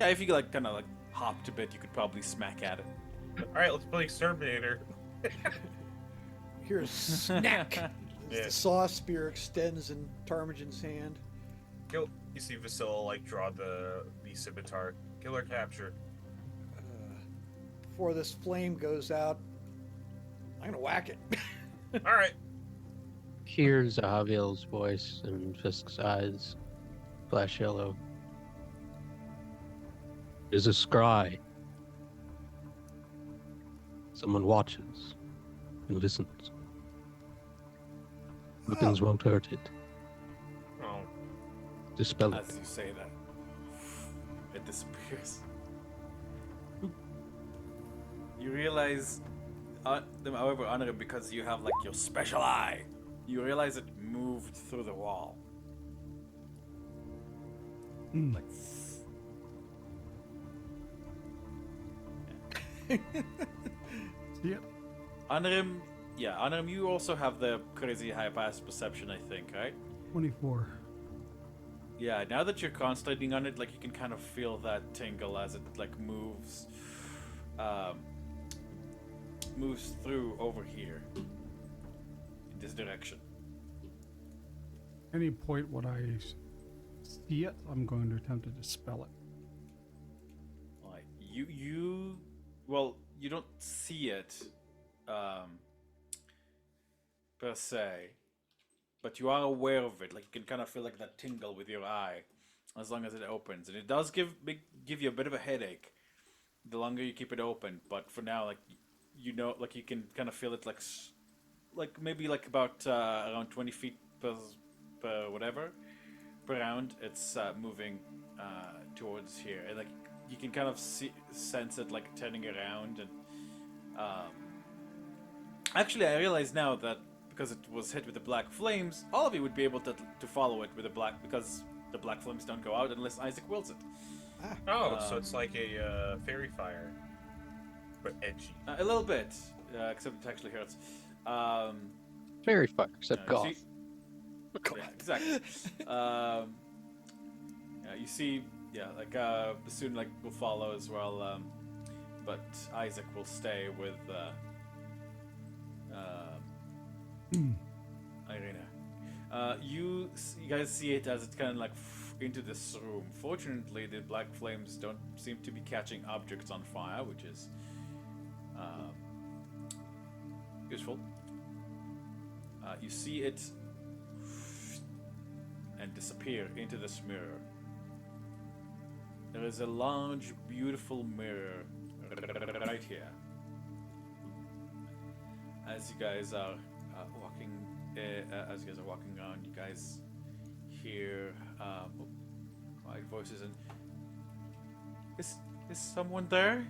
Yeah, if you like kind of like hopped a bit, you could probably smack at it.
Alright, let's play Exterminator.
Here's snack. As
Yeah.
the saw spear extends in Tarmagin's hand.
Kill. You see Vasilla like draw the scimitar. Killer capture.
Before this flame goes out, I'm gonna whack it.
All right.
Hear Zahavil's voice and Fisk's eyes flash yellow. There's a scry. Someone watches and listens. Weapons won't hurt it.
Oh,
Dispel it.
As you say that, it disappears. You realize, however, Honor, because you have like your special eye, you realize it moved through the wall. Like,
See it?
Honorim, yeah, Honorim, you also have the crazy high pass perception, I think, right?
24.
Yeah, now that you're concentrating on it, like you can kind of feel that tingle as it like moves, moves through over here in this direction.
Any point when I see it, I'm going to attempt to dispel it.
Like well, you don't see it, per se, but you are aware of it. Like you can kind of feel like that tingle with your eye, as long as it opens, and it does give you a bit of a headache the longer you keep it open. But for now, like you know, like you can kind of feel it, like maybe like about around 20 feet per whatever per round. It's moving towards here, and like you can kind of sense it like turning around. And actually, I realize now that because it was hit with the black flames, all of you would be able to follow it with the black, because the black flames don't go out unless Isaac wills it.
Oh, so it's like a fairy fire, but edgy.
A little bit, except it actually hurts.
Fairy fire, except
you
golf.
see- Yeah, exactly. Yeah, you see, yeah, like Bassoon like will follow as well, but Isaac will stay with Irina. You guys see it as it's kind of like into this room. Fortunately, the black flames don't seem to be catching objects on fire, which is useful. You see it and disappear into this mirror. There is a large, beautiful mirror right here. As you guys are walking, around, you guys hear quiet voices and is someone there?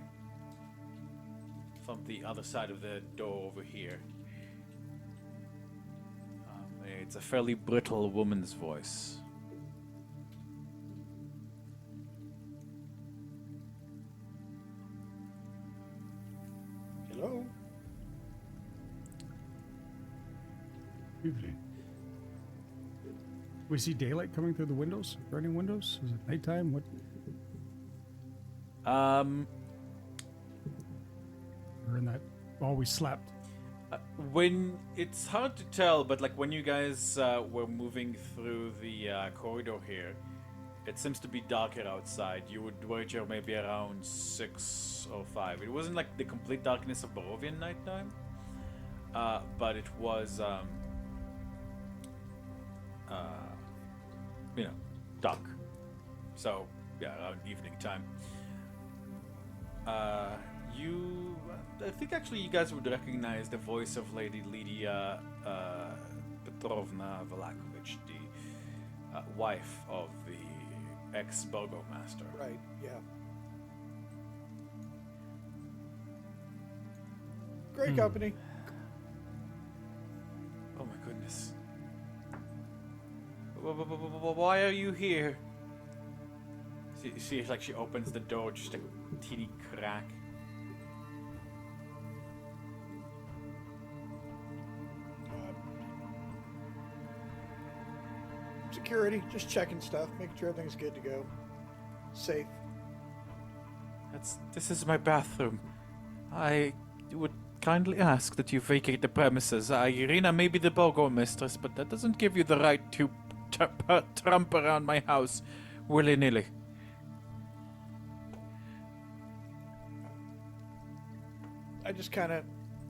From the other side of the door over here. It's a fairly brittle woman's voice.
Hello?
Evening. We see daylight coming through the windows? Burning windows? Is it nighttime? What? Or in that while we slept?
When it's hard to tell, but like when you guys were moving through the corridor here, it seems to be darker outside. You would wager maybe around 6 or 5. It wasn't like the complete darkness of Barovian nighttime, but it was, dark. So yeah, around evening time. I think actually you guys would recognize the voice of Lady Lydia Petrovna Valakovich, the wife of the ex-burgomaster.
Right, yeah. Great company.
Oh my goodness. Why are you here? See, like she opens the door, just a teeny crack.
Security, just checking stuff, making sure everything's good to go. Safe.
This is my bathroom. I would kindly ask that you vacate the premises. Irina may be the burgomistress, but that doesn't give you the right to trump around my house willy-nilly.
I just kind of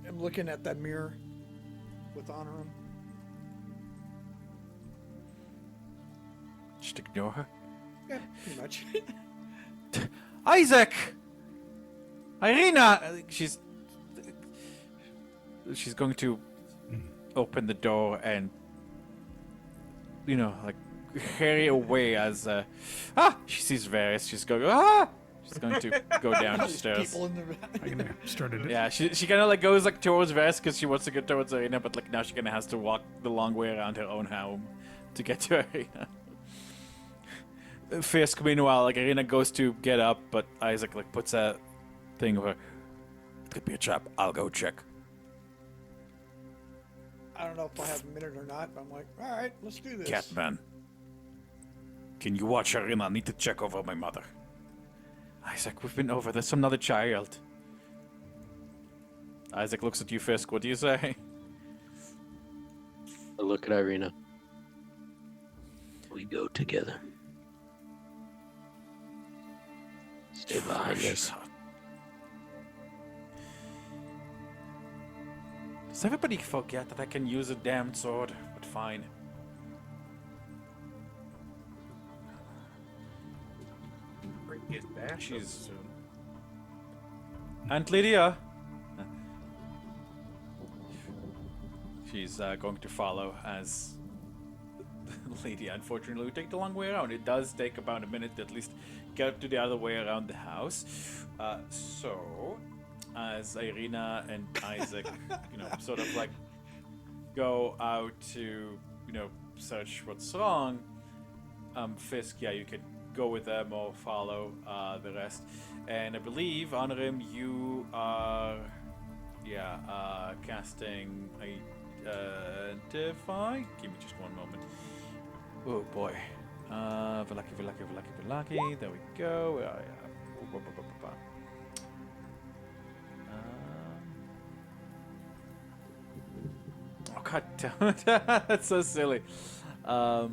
am looking at that mirror with Honorum.
Just ignore her.
Yeah, pretty much.
Isaac! Irina! She's going to open the door and, you know, like, hurry away as, she sees Varys. She's going, She's going to go down the
There's
stairs.
people in the
I'm gonna started it.
Yeah, she kind of like goes like towards Varys because she wants to get towards Irina, but like now she kind of has to walk the long way around her own home to get to Irina. Fisk, meanwhile, like Irina goes to get up, but Isaac like puts a thing over. It could be a trap. I'll go check.
I don't know if I have a minute or not, but I'm like, all right, let's do this.
Catman, can you watch Irina? I need to check over my mother. Isaac, we've been over. There's another child. Isaac looks at you, Fisk. What do you say?
I look at Irina. We go together. Stay behind us.
Does everybody forget that I can use a damn sword? But fine.
Bring it back.
She's-
soon.
Aunt Lydia. She's going to follow as Lady. Unfortunately, we take the long way around. It does take about a minute to at least get to the other way around the house. So, as Irina and Isaac, sort of like go out to, search what's wrong. Fisk, yeah, you could go with them or follow the rest. And I believe, Honorim, you are, casting Identify. Give me just one moment. Oh boy. Velaki. There we go. Where are you? Oh god damn it. That's so silly. Alrighty,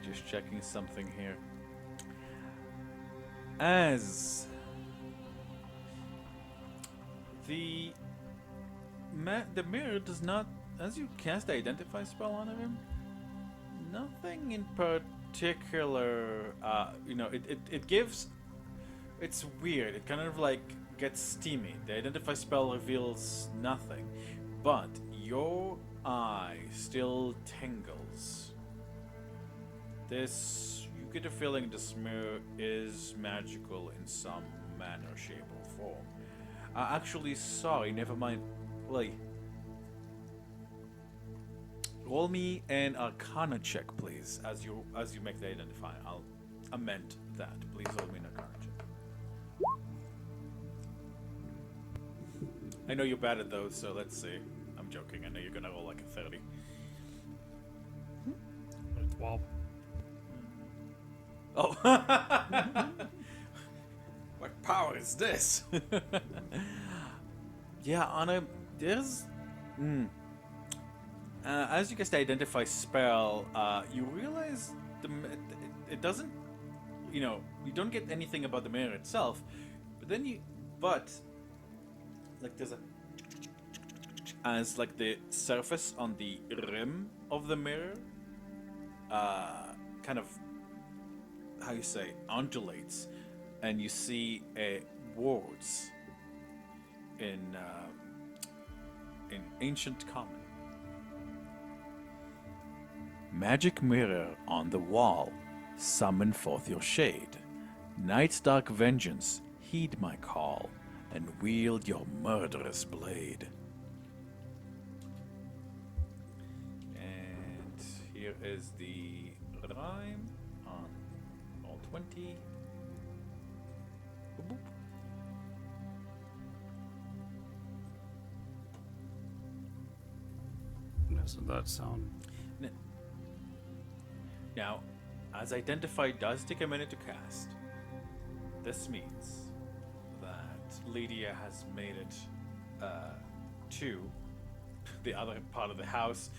just checking something here. As the mirror does not, as you cast the identify spell on him, nothing in particular. It gives. It's weird. It kind of like gets steamy. The identify spell reveals nothing, but your eye still tingles. You get a feeling this mirror is magical in some manner, shape, or form. Actually, sorry, never mind. Like, roll me an Arcana check, please, as you make the identify. I'll amend that. Please roll me an Arcana check. I know you're bad at those, so let's see. I'm joking. I know you're gonna roll like a 30.
12.
Oh. What power is this? Yeah, Anna, there's... as you cast the identify spell, you realize it doesn't... you don't get anything about the mirror itself, but then like there's as like the surface on the rim of the mirror, kind of, how you say, undulates, and you see words in ancient common. Magic mirror on the wall, summon forth your shade. Night's dark vengeance, heed my call, and wield your murderous blade. And here is the rhyme on all 20. Boop, boop.
Doesn't that sound?
Now, as Identify does take a minute to cast, this means that Lydia has made it to the other part of the house,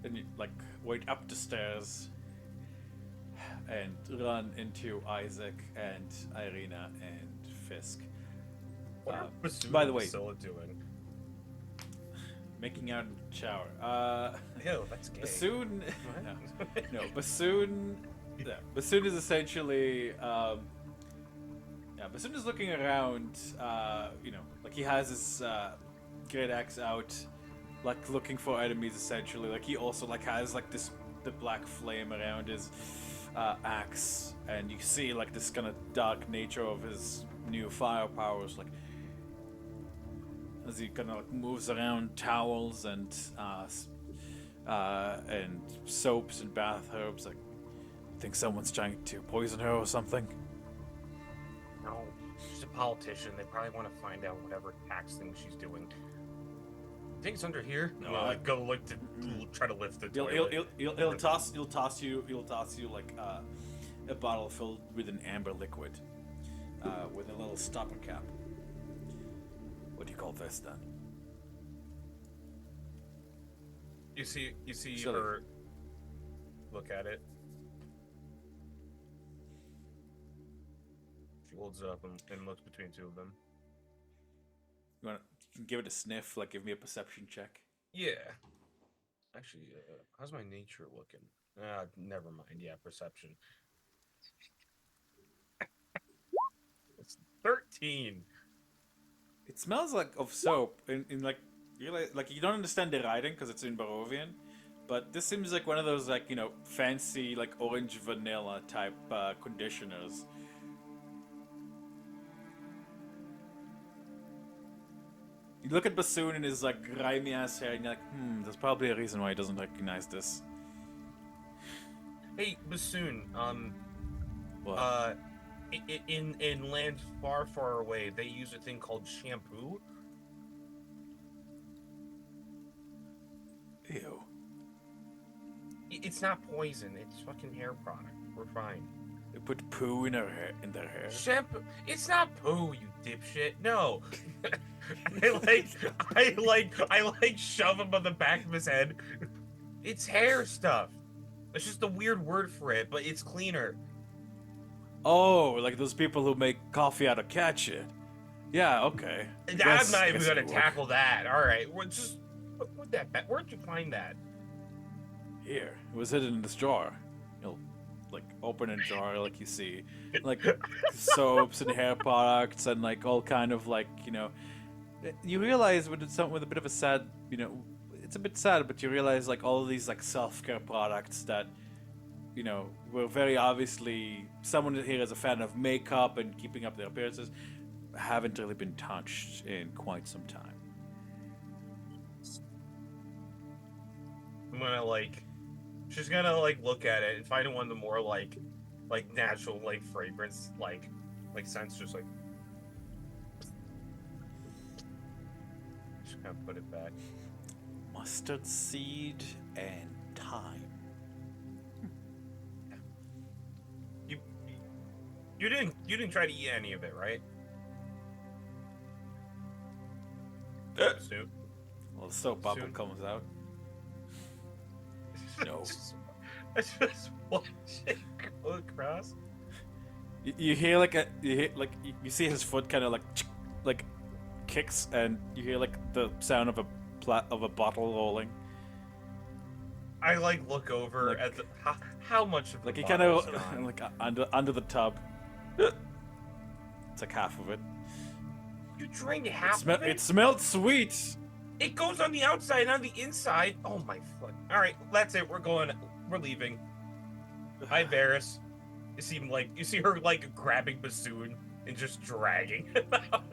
and you like wait up the stairs and run into Isaac and Irina and Fisk.
What are Bassoon
by the
and
way,
Priscilla doing?
making out in the shower.
Ew, that's gay.
Bassoon.
What?
No, Bassoon. Yeah, Bassoon is essentially. Yeah, Bassoon is looking around. Like he has his great axe out, like looking for enemies. Essentially, like he also like has like the black flame around his axe, and you see like this kind of dark nature of his new fire powers, like as he kind of like moves around towels and soaps and bath herbs. Like, think someone's trying to poison her or something.
No, she's a politician. They probably want to find out whatever tax thing she's doing. I think it's under here.
No,
Like go look to try to lift the toilet.
He'll toss you like a bottle filled with an amber liquid with a little stopper cap. What do you call this then?
You see
Silly.
her look at it. She holds it up and looks between two of them.
You want to give it a sniff? Like, give me a perception check.
Yeah. Actually, how's my nature looking? Never mind. Yeah, perception. It's 13.
It smells like of soap. In like you don't understand the writing because it's in Barovian, but this seems like one of those like fancy like orange vanilla type conditioners. You look at Bassoon and his like grimy ass hair, and you're like, there's probably a reason why he doesn't recognize this.
Hey, Bassoon.
What?
In lands far, far away, they use a thing called shampoo.
Ew.
It's not poison. It's fucking hair product. We're fine.
They put poo in their hair.
Shampoo. It's not poo, you dipshit. No. I like shove him on the back of his head. It's hair stuff. It's just a weird word for it, but it's cleaner.
Oh, like those people who make coffee out of cat shit. Yeah, okay.
I'm
Guess-
not even
guess
gonna
it'll work.
tackle that. All right, we're just put that back. Where'd you find that?
Here, it was hidden in this jar. You'll like open a jar, like you see, like soaps and hair products and like all kind of like You realize with a bit of a sad, it's a bit sad, but you realize like all of these like self-care products that were very obviously someone here is a fan of makeup and keeping up their appearances, haven't really been touched in quite some time.
I'm gonna she's gonna look at it and find one of the more like natural fragrance scents, just just kind of put it back.
Mustard seed and thyme.
You didn't try to eat any of it, right? Soup.
Well, the soap bubble
Soon.
comes out. No.
I just watch it go across.
You hear you see his foot kind of like kicks, and you hear like the sound of a bottle rolling.
I look over
Like-
at the how much of the
Like he
bottle
kind
is
of
gone?
like under the tub. It's like half of it.
You drink half of it?
It smelled sweet.
It goes on the outside and on the inside. Oh my fuck. All right, that's it. We're leaving. Hi, Varys. You see her grabbing Bassoon and just dragging him out.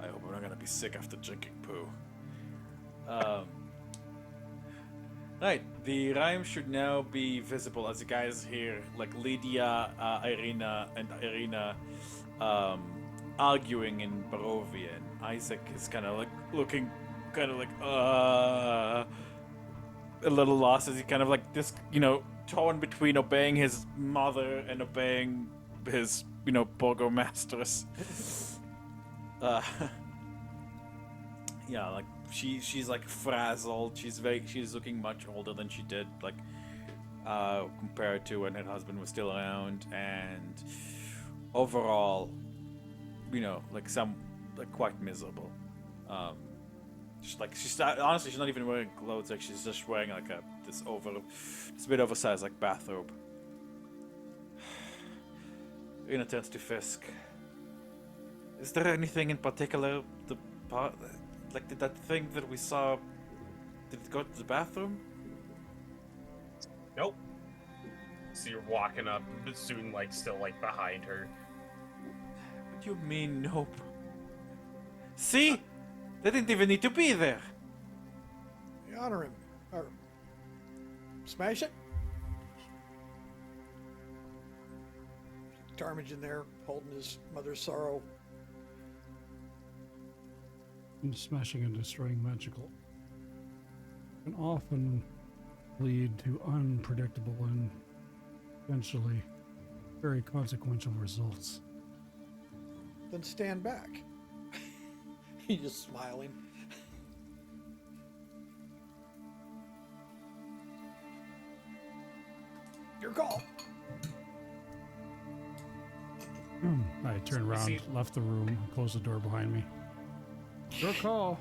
I hope I'm not gonna be sick after drinking poo. Right, the rhyme should now be visible as you guys hear like Lydia, Irina arguing in Barovian. Isaac is kind of looking a little lost as he kind of this torn between obeying his mother and obeying his burgomasters. yeah, like she's like frazzled. She's looking much older than she did, like compared to when her husband was still around, and overall, like quite miserable. Um, honestly, she's not even wearing clothes. Like she's just wearing like this bit oversized like bathrobe. Rena turns to Fisk. Is there anything in particular, did that thing that we saw, did it go to the bathroom?
Nope. So you're walking up, but soon like still like behind her.
What do you mean, nope? See? They didn't even need to be there.
Honor him. Or smash it. Tarmage there, holding his mother's sorrow.
And smashing and destroying magical can often lead to unpredictable and eventually very consequential results.
Then stand back. He's just smiling. Your call.
I turned around, left the room, closed the door behind me. Your call.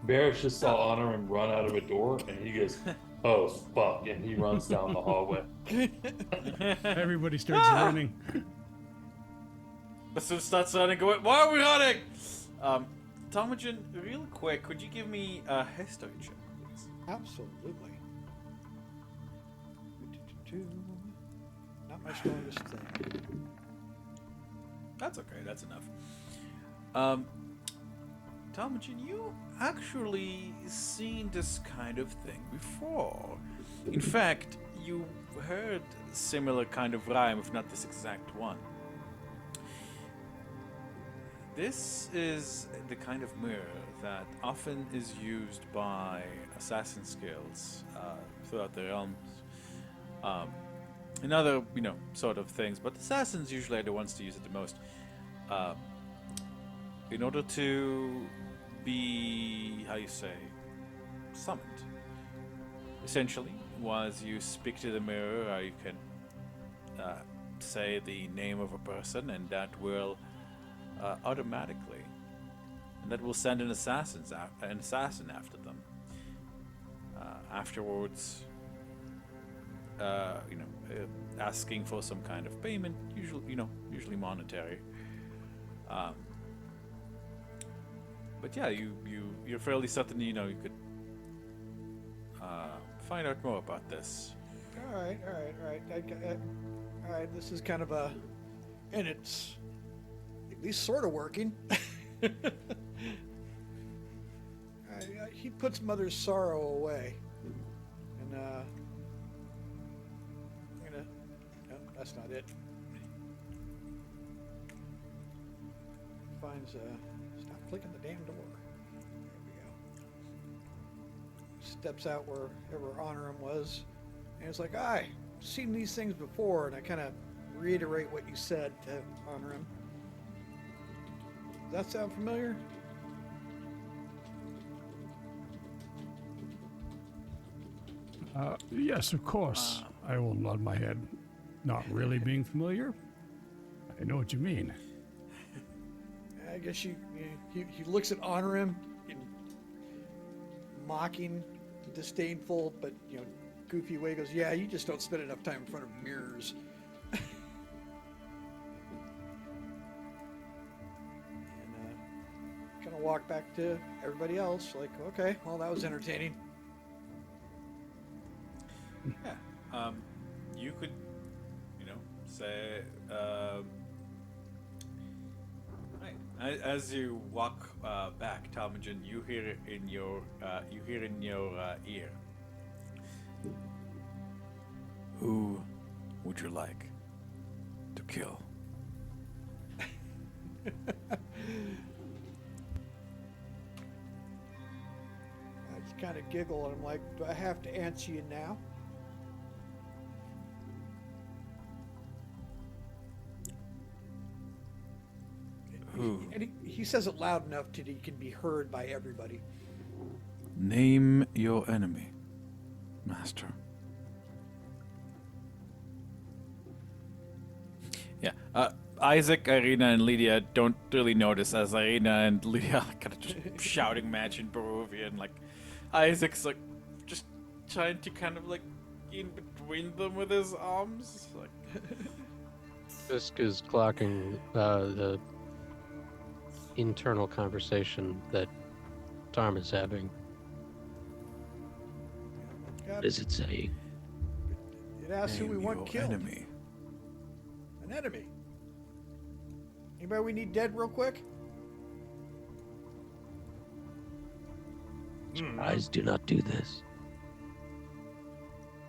Barrett just saw Honor him run out of a door, and he goes, "Oh fuck!" and he runs down the hallway.
Everybody starts running.
So starts running, going, why are we running? Tomogen, real quick, could you give me a history check, please?
Absolutely. Not my strongest thing.
That's okay, that's enough. Tomogen, you actually seen this kind of thing before. In fact, you heard similar kind of rhyme, if not this exact one. This is the kind of mirror that often is used by assassin skills throughout the realms. And other, sort of things, but assassins usually are the ones to use it the most. In order to be, summoned. Essentially, once you speak to the mirror, you can say the name of a person, and that will automatically, and that will send an assassin after them. Afterwards, asking for some kind of payment, usually monetary. But yeah, you're fairly certain you could find out more about this.
All right. All right, this is kind of and it's at least sort of working. He puts mother's sorrow away, and no, that's not it. Finds stop clicking the damn door. There we go. Steps out wherever Honorum was, and it's like, I've seen these things before, and I kind of reiterate what you said to Honorum. Does that sound familiar?
Yes, of course. I will nod my head. Not really being familiar. I know what you mean.
I guess he looks at Honorum in mocking, disdainful, but goofy way. Goes, yeah, you just don't spend enough time in front of mirrors. And kind of walk back to everybody else. Like, okay, well, that was entertaining.
Yeah. You could, say, right. As you walk back, Talmogen, you hear in your ear. Who would you like to kill?
I just kind of giggle, and I'm like, do I have to answer you now? And he says it loud enough that he can be heard by everybody.
Name your enemy, Master. Yeah. Isaac, Irina, and Lydia don't really notice as Irina and Lydia are kind of just shouting match in Barovian. Like, Isaac's like just trying to kind of like in between them with his arms. Like,
Fisk is clocking the internal conversation that Tarm is having.
Yeah,
What is it saying?
it asks who we
name
want
your
killed.
enemy.
An enemy. Anybody we need dead real quick?
Eyes do not do this.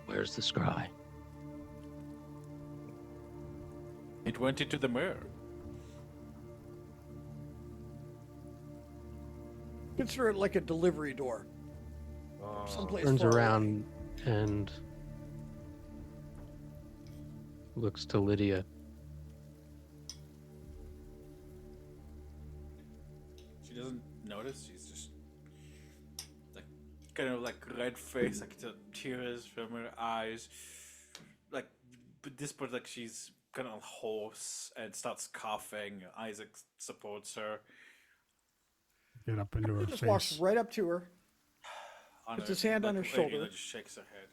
Where's the scry?
It went into the mirror.
Consider it like a delivery door. Someplace
Turns
far away.
around and looks to Lydia.
She doesn't notice. She's just like kind of like red face, like the tears from her eyes. Like but this part, like she's kind of hoarse and starts coughing. Isaac supports her.
Get up into her
He just walks
face.
right up to her,
On
Puts his hand on her
Irina
shoulder.
just shakes her head.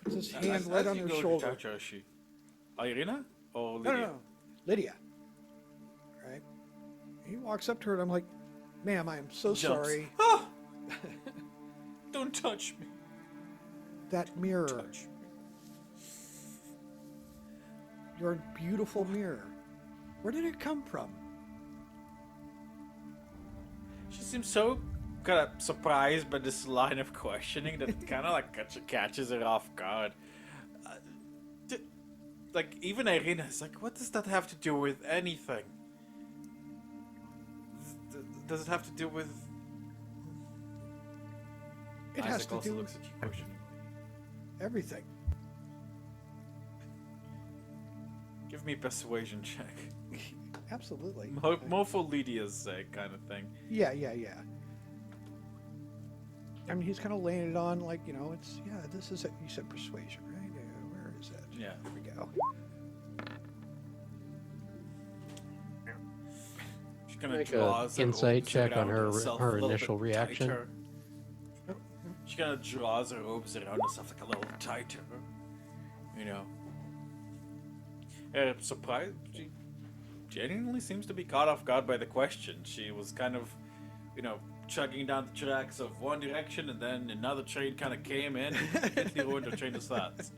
puts his
As-
hand right
as
on
you
her
go to
shoulder.
touch her, she... Irina or
No,
Lydia?
no, no. Lydia. Right? He walks up to her and I'm like, ma'am, I am so
Jumps.
sorry.
Ah! Don't touch me.
That mirror,
Touch me.
your beautiful mirror, where did it come from?
She seems so kind of surprised by this line of questioning that it kind of like catches her off guard. Like even Irina is like, what does that have to do with anything? Does it have to do with?
It has
Isaac
to
also
do
looks at you questioning.
everything.
Give me a persuasion check.
Absolutely.
More for Lydia's sake, kind of thing.
Yeah. I mean, he's kind of laying it on like, it's, this is it. You said persuasion, right? Where is it?
Yeah.
There we go.
She kind of
Make a
draws her
insight
robes
check on
around
her-
herself
her
a little
initial
bit
reaction.
tighter. She kind of draws her robes around herself like a little tighter. You know. Surprised. She genuinely seems to be caught off guard by the question. She was kind of, chugging down the tracks of one direction, and then another train kind of came in and completely ruined her train of thoughts.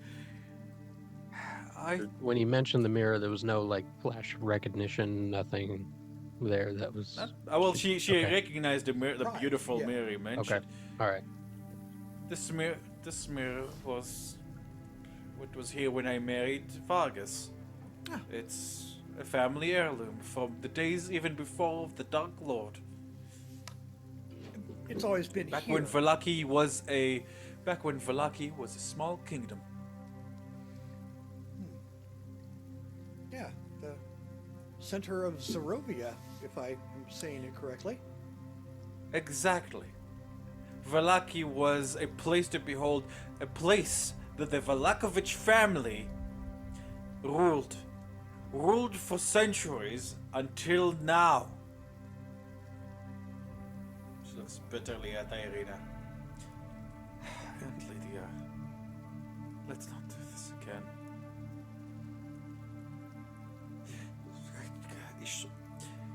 When he mentioned the mirror, there was no like flash of recognition, nothing there that was.
Well, she
Okay.
recognized the mirror, the
Right,
beautiful
yeah.
mirror you mentioned.
All right.
This mirror was what was here when I married Vargas.
Ah.
It's a family heirloom from the days even before the Dark Lord.
It's always been
Back
here.
when Valaki was a small kingdom.
Yeah, the center of Zerovia, if I am saying it correctly.
Exactly. Valaki was a place to behold, a place that the Valakovich family ruled for centuries until now. She looks bitterly at Irina. And Lydia, let's not do this again.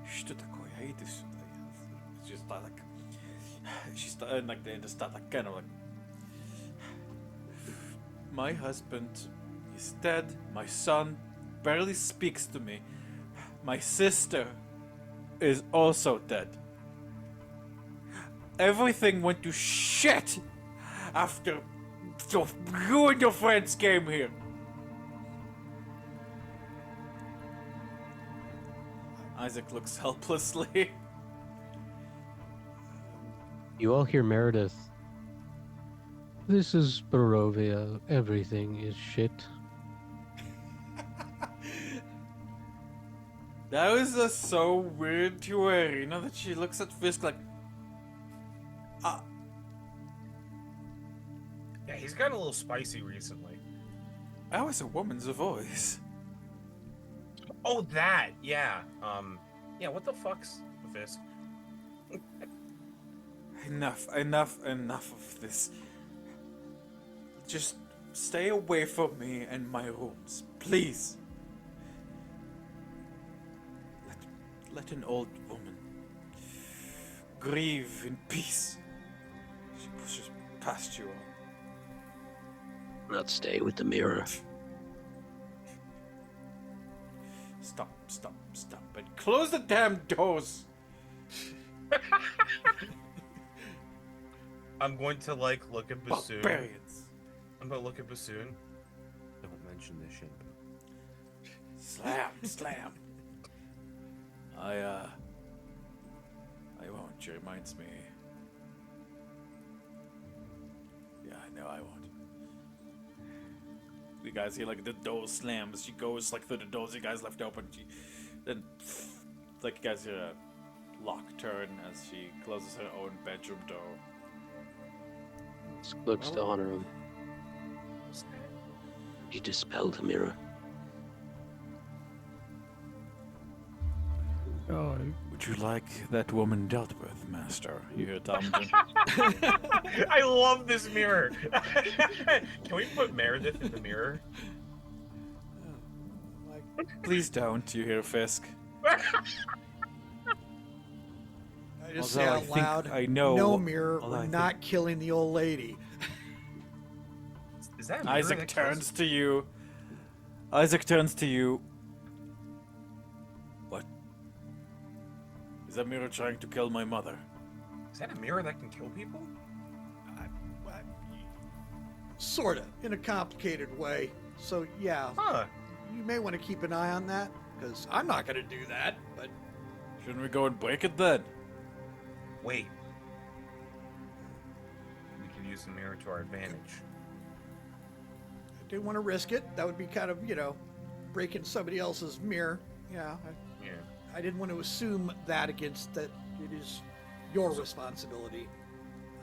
Что такое? Иди сюда. She start like, she started like they just start like kind of like. My husband is dead. My son barely speaks to me. My sister is also dead. Everything went to shit after you and your friends came here. Isaac looks helplessly.
You all hear Meredith. This is Barovia. Everything is shit.
That was just so weird to her. You know that she looks at Fisk like,
Yeah, he's gotten a little spicy recently.
that was a woman's voice.
Oh, that, yeah. Yeah, what the fuck's Fisk?
Enough of this. Just stay away from me and my rooms, please. Let an old woman grieve in peace. She pushes past you.
Not stay with the mirror.
Stop, and close the damn doors.
I'm going to, like, look at Bassoon.
Barbarians.
I'm gonna look at Bassoon. Don't mention this shit.
Slam. I won't. She reminds me. Yeah, no, I won't. You guys hear like the door slams. She goes like through the doors you guys left open. She then, like you guys hear a lock turn as she closes her own bedroom door.
Looks to honor him. You dispel the mirror.
Oh,
Would you like that woman dealt with, Master? You hear Tomlin?
I love this mirror. Can we put Meredith in the mirror?
Please don't. You hear Fisk?
I just say
Although I
out
think
loud,
I know
no
what-
mirror,
although
we're
I
not killing the old lady.
Is that a mirror
Isaac
that
turns
kills-
to you. Isaac turns to you. What? Is that mirror trying to kill my mother?
Is that a mirror that can kill people?
Sort of, in a complicated way. So, yeah,
Huh.
you may want to keep an eye on that, because I'm not going to do that, but
Shouldn't we go and break it then?
Wait. We could use the mirror to our advantage.
I didn't want to risk it. That would be kind of, breaking somebody else's mirror. Yeah,
Yeah.
I didn't want to assume that against that it is your responsibility.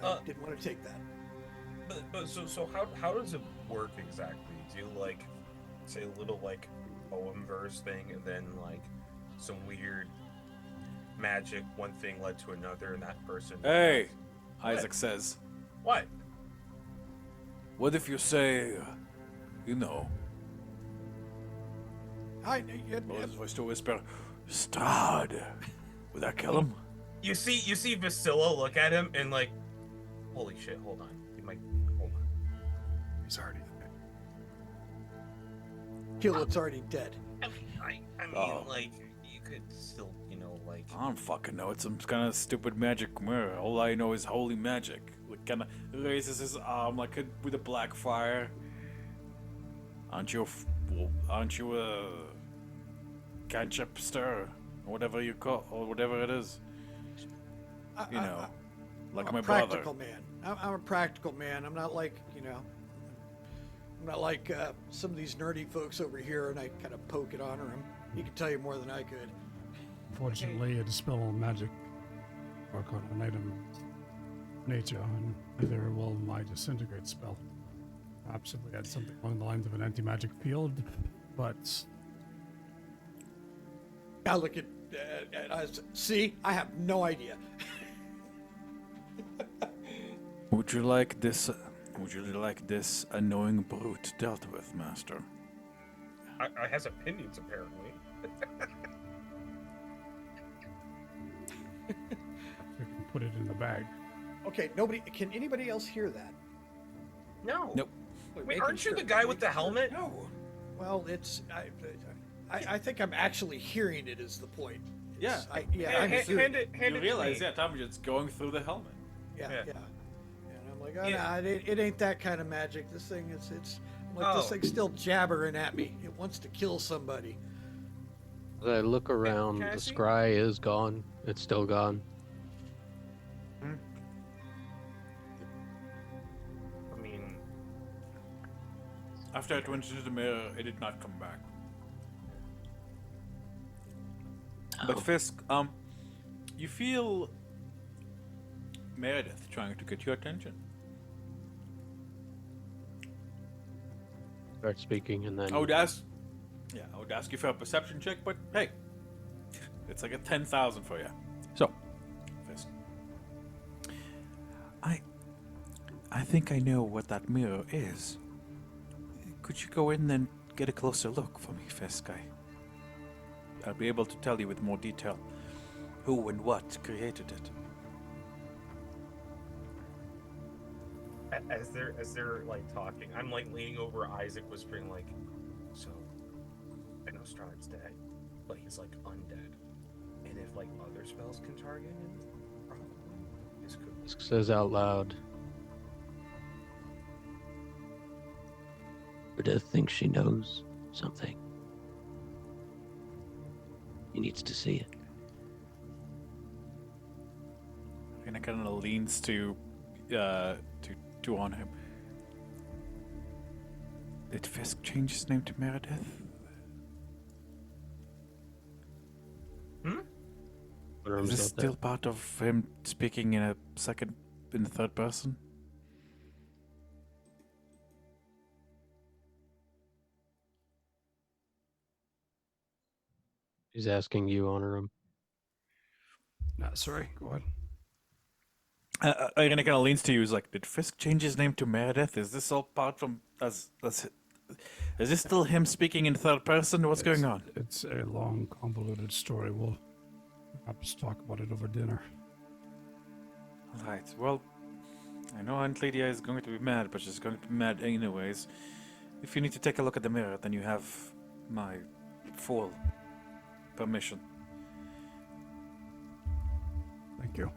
I didn't want to take that.
But so how does it work exactly? Do you like say a little like poem verse thing and then like some weird magic one thing led to another and that person
Hey,
What?
Isaac says.
What?
What if you say, you know, what was his voice to whisper, Strad? Would that kill him?
You see Vasilla look at him and like, holy shit, hold on. You might hold on.
he's already.
Kill it's already dead.
I mean
Oh.
like you could still, like
I don't fucking know. It's some kind of stupid magic mirror. All I know is holy magic. Like, kind of raises his arm like with a black fire. Aren't you a cantripster or whatever you call or whatever it is? You know, like
I'm
my
a
brother.
practical man. I'm a practical man. I'm not like, I'm not like some of these nerdy folks over here, and I kind of poke it on him. He could tell you more than I could.
Fortunately, a dispel magic work on an item nature, and neither will my disintegrate spell. Perhaps if we had something along the lines of an anti-magic field, but
I look at see, I have no idea.
Would you like this? Would you like this annoying brute dealt with, Master?
I has opinions apparently.
we can put it in the bag.
Okay, can anybody else hear that?
No.
Nope.
Wait, aren't you the guy with the helmet?
No. Well, it's I think I'm actually hearing it is the point. It's-
Yeah.
I,
Yeah,
I'm
hand
assuming-
it
You
to
realize,
me.
yeah, Tom just going through the helmet.
Yeah,
Yeah.
yeah. And I'm like, oh
Yeah.
no, it ain't that kind of magic. This thing, it's I'm like this
Oh.
thing's still jabbering at me. It wants to kill somebody.
As I look around,
Can I
the
see?
scry is gone. It's still gone.
I mean,
After it went into the mirror, it did not come back. But
Oh,
Fisk, you feel Meredith trying to get your attention.
Start speaking, and then
I would ask you for a perception check, but hey, it's like a 10,000 for you. So, Fisk, I think I know what that mirror is. Could you go in and get a closer look for me, Fisk? I'll be able to tell you with more detail who and what created it.
As they're like talking, I'm like leaning over Isaac, whispering like, "So, I know Strahd's dead, but he's like undead, and if like other spells can target him, probably this could."
Fisk says out loud,
Meredith thinks she knows something. He needs to see it.
And it kind of leans to on him. Did Fisk change his name to Meredith?
Onorum's
Is this
not there.
still part of him speaking in the third person?
He's asking you, Onorum.
Sorry, go ahead.
And it kind of leans to you. He's like, did Fisk change his name to Meredith? Is this all part from is this still him speaking in third person? What's going on?
It's a long, convoluted story. We'll perhaps talk about it over dinner.
All right. Well, I know Aunt Lydia is going to be mad, but she's going to be mad anyways. If you need to take a look at the mirror, then you have my full permission.
Thank you.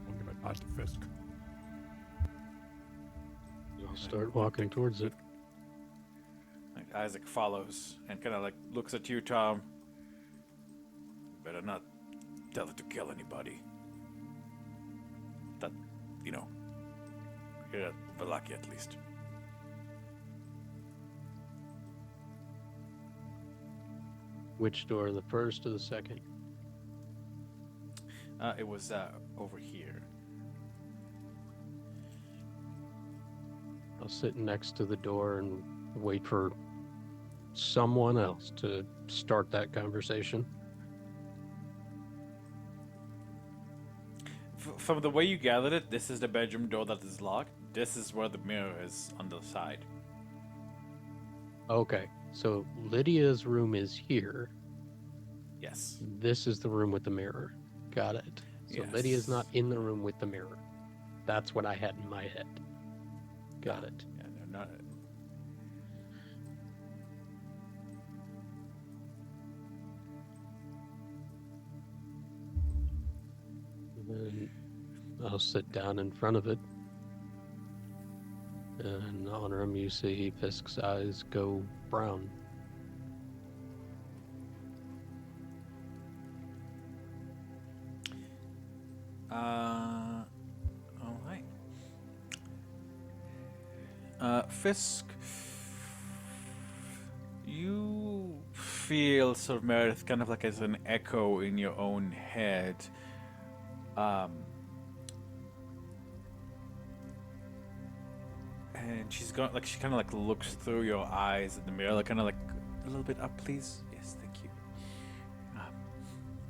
I'll give it back to Fisk.
You'll start walking towards it.
Like Isaac follows and kind of like looks at you, Tom. Better not tell her to kill anybody. That, you're Valaki at least.
Which door, the first or the second?
It was over here.
I'll sit next to the door and wait for someone else to start that conversation.
From the way you gathered it, this is the bedroom door that is locked. This is where the mirror is on the side.
Okay, so Lydia's room is here.
Yes.
This is the room with the mirror. Got it. So
Yes.
Lydia's not in the room with the mirror. That's what I had in my head. Got it.
Yeah, no, not.
And then I'll sit down in front of it. And on him, you see Fisk's eyes go brown.
All right. Fisk, you feel sort of Meredith kind of like as an echo in your own head. And she kind of like looks through your eyes in the mirror, like kind of like a little bit up, please. Yes, thank you.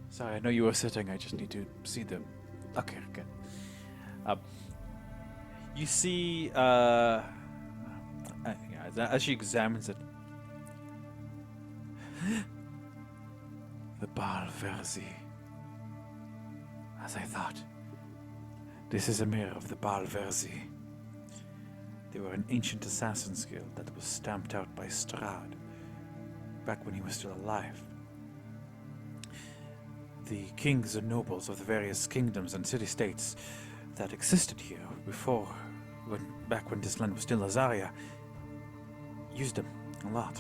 Sorry, I know you were sitting. I just need to see the. Okay, good. You see, yeah, as she examines it, the Baal Verzi. As I thought, this is a mirror of the Baal Verzi. They were an ancient assassin's guild that was stamped out by Strahd back when he was still alive. The kings and nobles of the various kingdoms and city-states that existed here before, back when this land was still Azaria, used them a lot,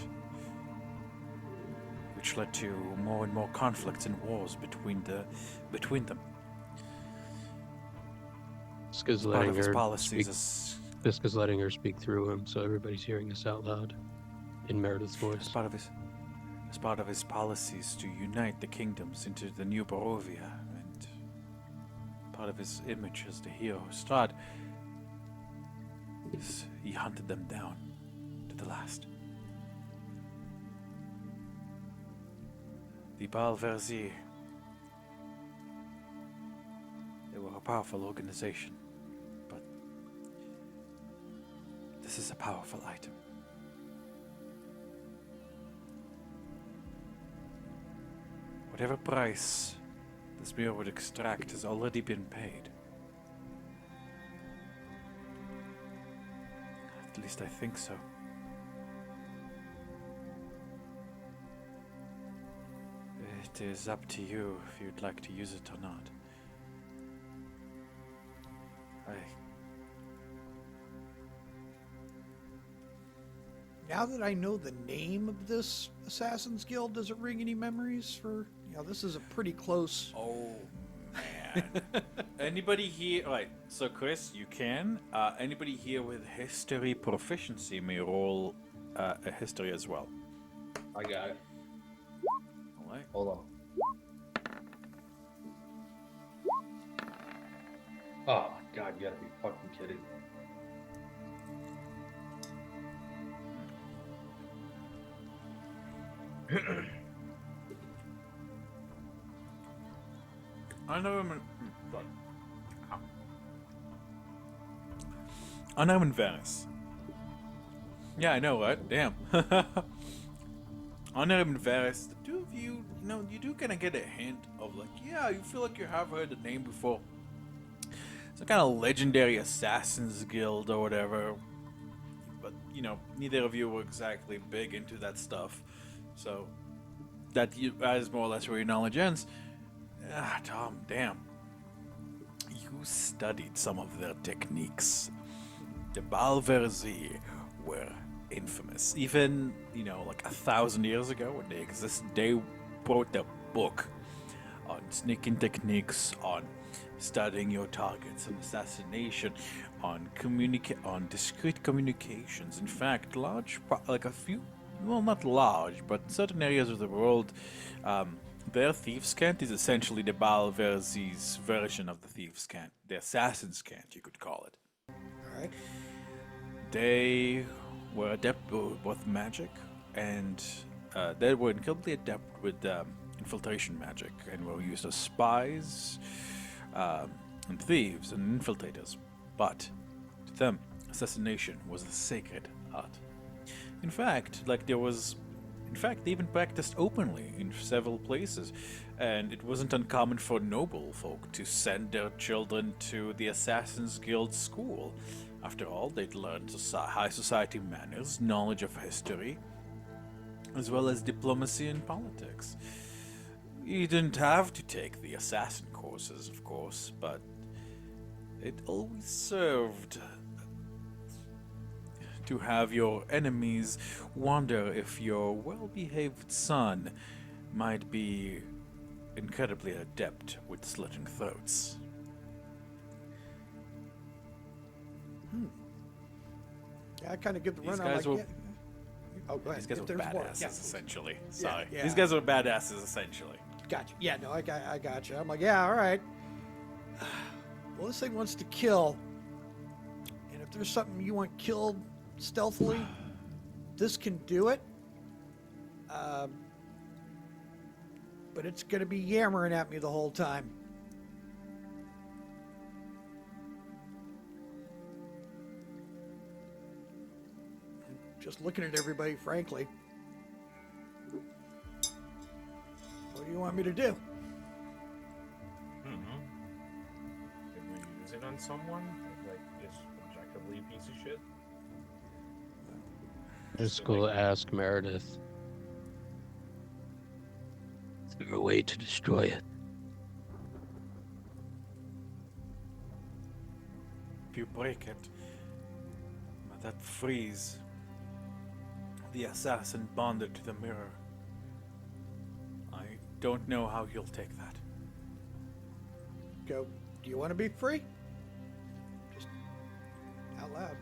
which led to more and more conflicts and wars between them.
Fisk is
Part
letting
of his
her
policies
speak.
is
Fisk is letting her speak through him, so everybody's hearing this out loud in Meredith's voice.
as part of his as part of his policies to unite the kingdoms into the new Barovia, and part of his image as the hero Strahd is he hunted them down to the last. The Baal Verzi, they were a powerful organization, but this is a powerful item. Whatever price this mirror would extract has already been paid. At least I think so. It is up to you if you'd like to use it or not.
Now that I know the name of this Assassin's Guild, does it ring any memories for... this is a pretty close...
Oh, man. Anybody here... Alright, so Chris, you can. Anybody here with history proficiency may roll a history as well.
I got it.
Alright.
Hold on. Oh my god, you gotta be fucking kidding.
I know him in... I know him in Venice. Yeah, I know, right? Damn. I know him in Venice. The two of you, you do kind of get a hint of like, yeah, you feel like you have heard the name before. Some kind of legendary Assassin's Guild or whatever. But, neither of you were exactly big into that stuff. So, that is more or less where your knowledge ends. Tom, damn. You studied some of their techniques. The Baal Verzi were infamous. Even, like 1,000 years ago when they existed, they wrote a book on sneaking techniques, on studying your targets, on assassination, on discreet communications. In fact, not large, but certain areas of the world, their thieves' cant is essentially the Baal Verzi's version of the thieves' cant, the assassin's cant, you could call it.
All right.
They were adept with magic, and they were incredibly adept with infiltration magic, and were used as spies, and thieves, and infiltrators. But to them, assassination was a sacred art. In fact, they even practiced openly in several places, and it wasn't uncommon for noble folk to send their children to the Assassin's Guild school. After all, they'd learn high society manners, knowledge of history, as well as diplomacy and politics. You didn't have to take the assassin courses, of course, but it always served to have your enemies wonder if your well-behaved son might be incredibly adept with slitting throats.
Yeah, I kind of give the
These
rundown
guys
like,
were-
Oh, go ahead.
These guys
If
were
there's more.
badasses,
Yeah.
essentially.
Yeah,
Sorry.
yeah.
These guys were badasses, essentially.
Gotcha. Yeah, no, I gotcha. I'm like, yeah, all right. Well, this thing wants to kill. And if there's something you want killed stealthily, this can do it. But it's going to be yammering at me the whole time. Just looking at everybody, frankly. What do you want me to do?
Did we use it on someone? Just objectively a piece of shit?
Just go ask Meredith.
Is there a way to destroy it?
If you break it, that frees the assassin bonded to the mirror. I don't know how he'll take that.
Go, do you want to be free? Just out loud.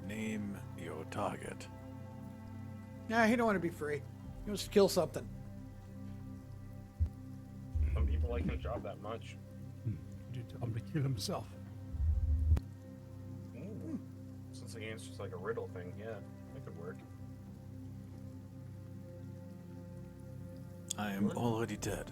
Name your target.
Nah, he don't want to be free. He wants to kill something.
Some people like his job that much.
You tell him to kill himself.
Ooh. Since the answer's like a riddle thing, yeah, that could work.
I am already dead.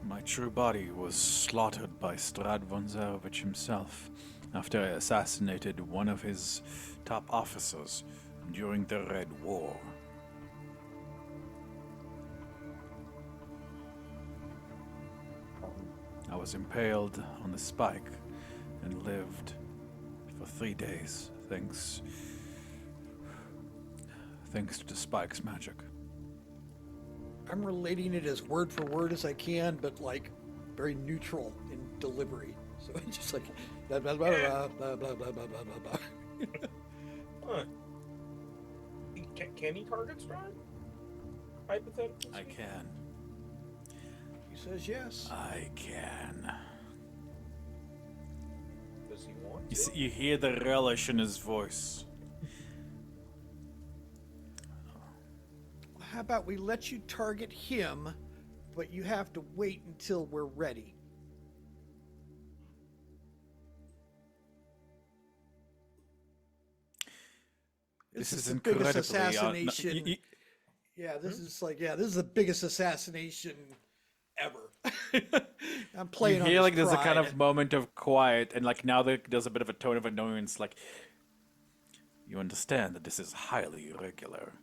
My true body was slaughtered by Strad von Zarovich himself after I assassinated one of his top officers during the Red War. I was impaled on the spike and lived for 3 days, thanks to the spike's magic.
I'm relating it as word for word as I can, but like very neutral in delivery. So it's just like blah blah blah blah blah blah blah blah blah blah.
Huh. Can he target Strahd? Hypothetically?
I can.
He says yes.
I can.
Does he want
You
to?
see, you hear the relish in his voice.
How about we let you target him, but you have to wait until we're ready.
This is
the biggest
incredibly
assassination. Yeah, this is the biggest assassination ever. I'm playing
You
on
hear
his
like there's a kind
pride.
of moment of quiet, and like now there's a bit of a tone of annoyance. Like, you understand that this is highly irregular.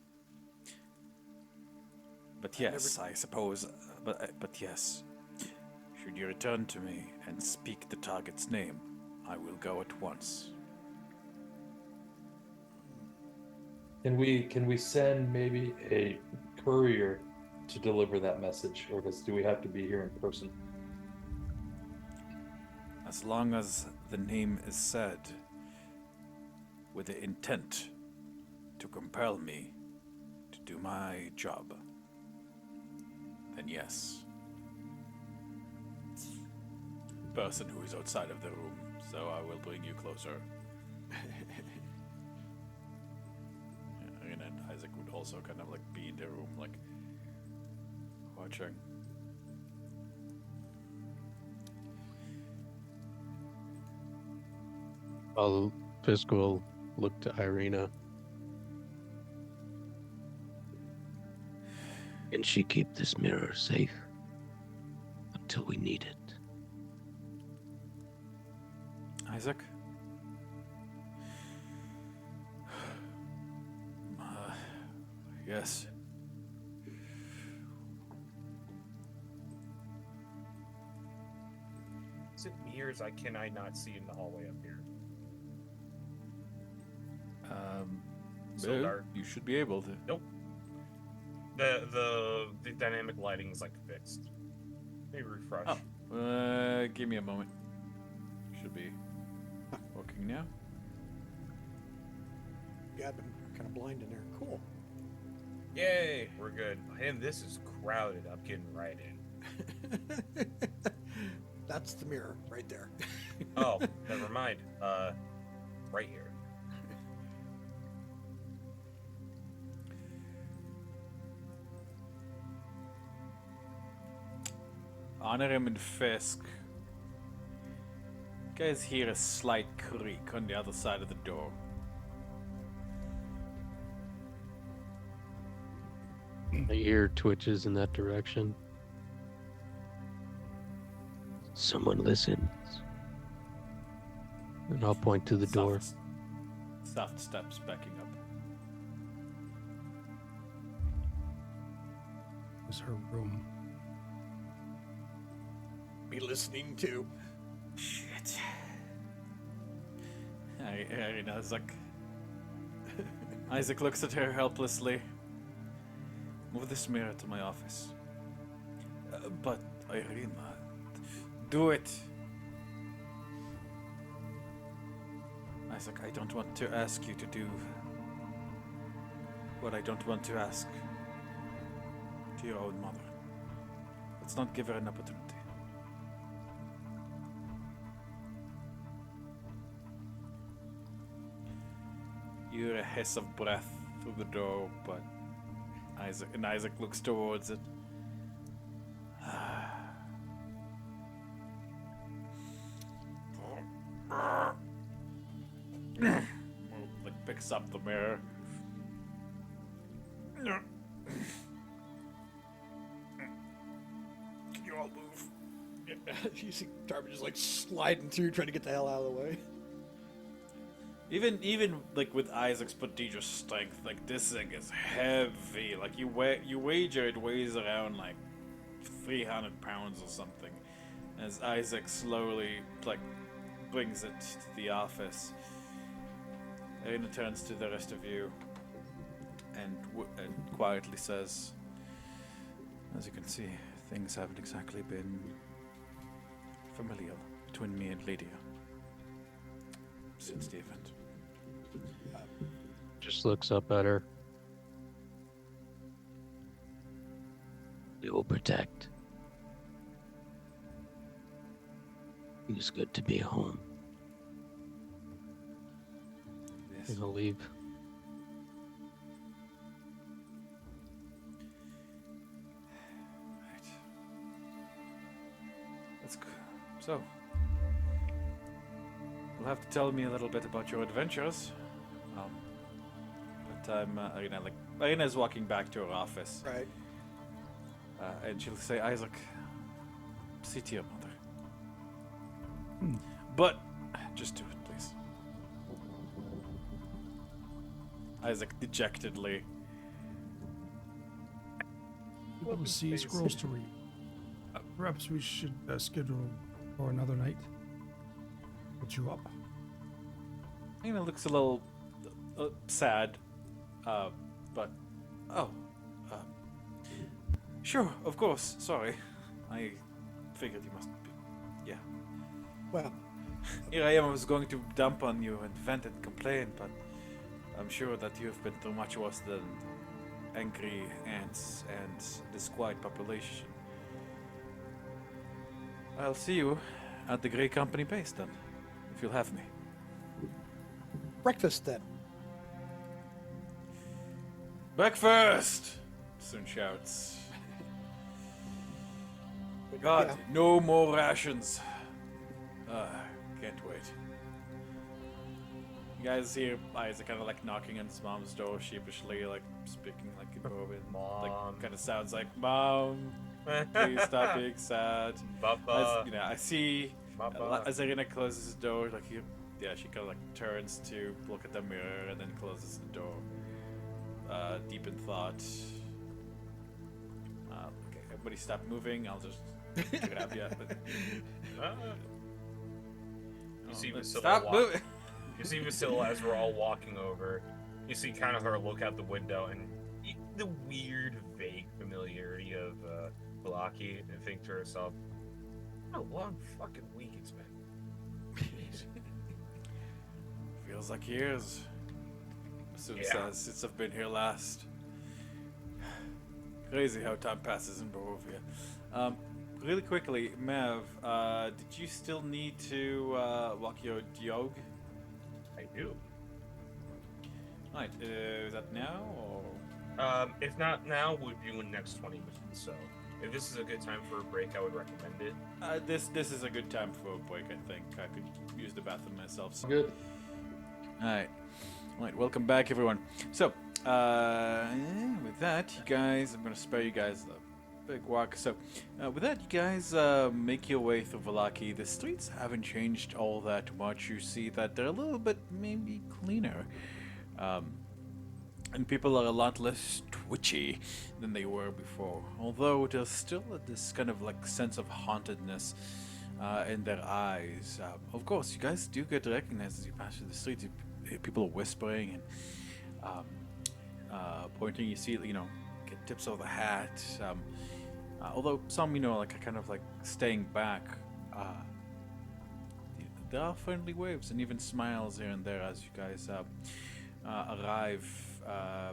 But yes, I suppose. But yes, should you return to me and speak the target's name, I will go at once.
Can we send maybe a courier to deliver that message, or do we have to be here in person?
As long as the name is said with the intent to compel me to do my job, then yes. Person who is outside of the room, so I will bring you closer. And Isaac would also kind of like be in the room, like watching.
Fisk will look to Irina.
Can she keep this mirror safe until we need it?
Isaac? Yes.
Is it mirrors can I not see in the hallway up here? So
Well,
dark.
you should be able to.
Nope. The dynamic lighting is like fixed. Maybe refresh.
Oh, give me a moment. Should be working now.
God, I'm kind of blind in there. Cool.
Yay, we're good. And this is crowded. I'm getting right in.
That's the mirror right there.
Oh, never mind. Right here.
Honorim and Fisk. You guys hear a slight creak on the other side of the door.
My ear twitches in that direction.
Someone listens.
And I'll point to the door.
Soft steps backing up.
It was her room.
Be listening to.
Shit. Isaac. Isaac looks at her helplessly. Move this mirror to my office. But Irina, do it. Isaac, I don't want to ask you to do what I don't want to ask to your own mother. Let's not give her an opportunity. You hear a hiss of breath through the door, but Isaac looks towards it. Like picks up the mirror. Can you all move?
You see Darby just like sliding through, trying to get the hell out of the way.
Even like with Isaac's prodigious strength, like this thing is heavy. Like you wager it weighs around like 300 pounds or something. As Isaac slowly like brings it to the office, Arena turns to the rest of you and quietly says, "As you can see, things haven't exactly been familial between me and Lydia since the event."
Just looks up at her.
We will protect. It was good to be home.
Yes.
Gonna leave.
Right. Let's go. So, you'll have to tell me a little bit about your adventures. But Arena's walking back to her office,
Right.
and she'll say, "Isaac, see to your mother. But just do it, please." Isaac dejectedly.
People see scrolls to read. Perhaps we should schedule for another night. Put you up.
Arena looks a little sad, but sure, of course. Sorry, I figured you must be. Yeah.
Well,
Here I am. I was going to dump on you and vent and complain, but I'm sure that you've been through much worse than angry ants and this quiet population. I'll see you at the Grey Company base then, if you'll have me.
breakfast then.
Breakfast! Soon shouts.
But
God,
yeah.
no more rations. Can't wait. You guys hear Isaac kind of like knocking on his mom's door sheepishly, like speaking like a Robin.
Mom.
Like kind of sounds like, "Mom, please stop being sad."
Baba.
I see
Baba.
as Irina closes the door, like she kind of like turns to look at the mirror and then closes the door. Deep in thought. Okay, everybody stop moving. I'll just grab you.
You see Vasilla
Stop
walk.
moving.
You see Vasilla as we're all walking over. You see kind of her look out the window and the weird, vague familiarity of Balaki, and think to herself, "What a long fucking week it's been." Jeez.
Feels like years. Soon
Yeah.
says since I've been here last. Crazy how time passes in Barovia. Really quickly, Mav, did you still need to walk your dog?
I do.
Right, is that now or?
If not now, we'll do in next 20 minutes. So, if this is a good time for a break, I would recommend it.
This is a good time for a break. I think I could use the bathroom myself. So.
Good.
All right, welcome back, everyone. So, with that, you guys, I'm gonna spare you guys the big walk. So, with that, you guys make your way through Valaki. The streets haven't changed all that much. You see that they're a little bit maybe cleaner, and people are a lot less twitchy than they were before. Although there's still this kind of like sense of hauntedness in their eyes. Of course, you guys do get recognized as you pass through the streets. People are whispering and pointing. You see, get tips of the hat. Although some, like kind of like staying back. There are friendly waves and even smiles here and there as you guys arrive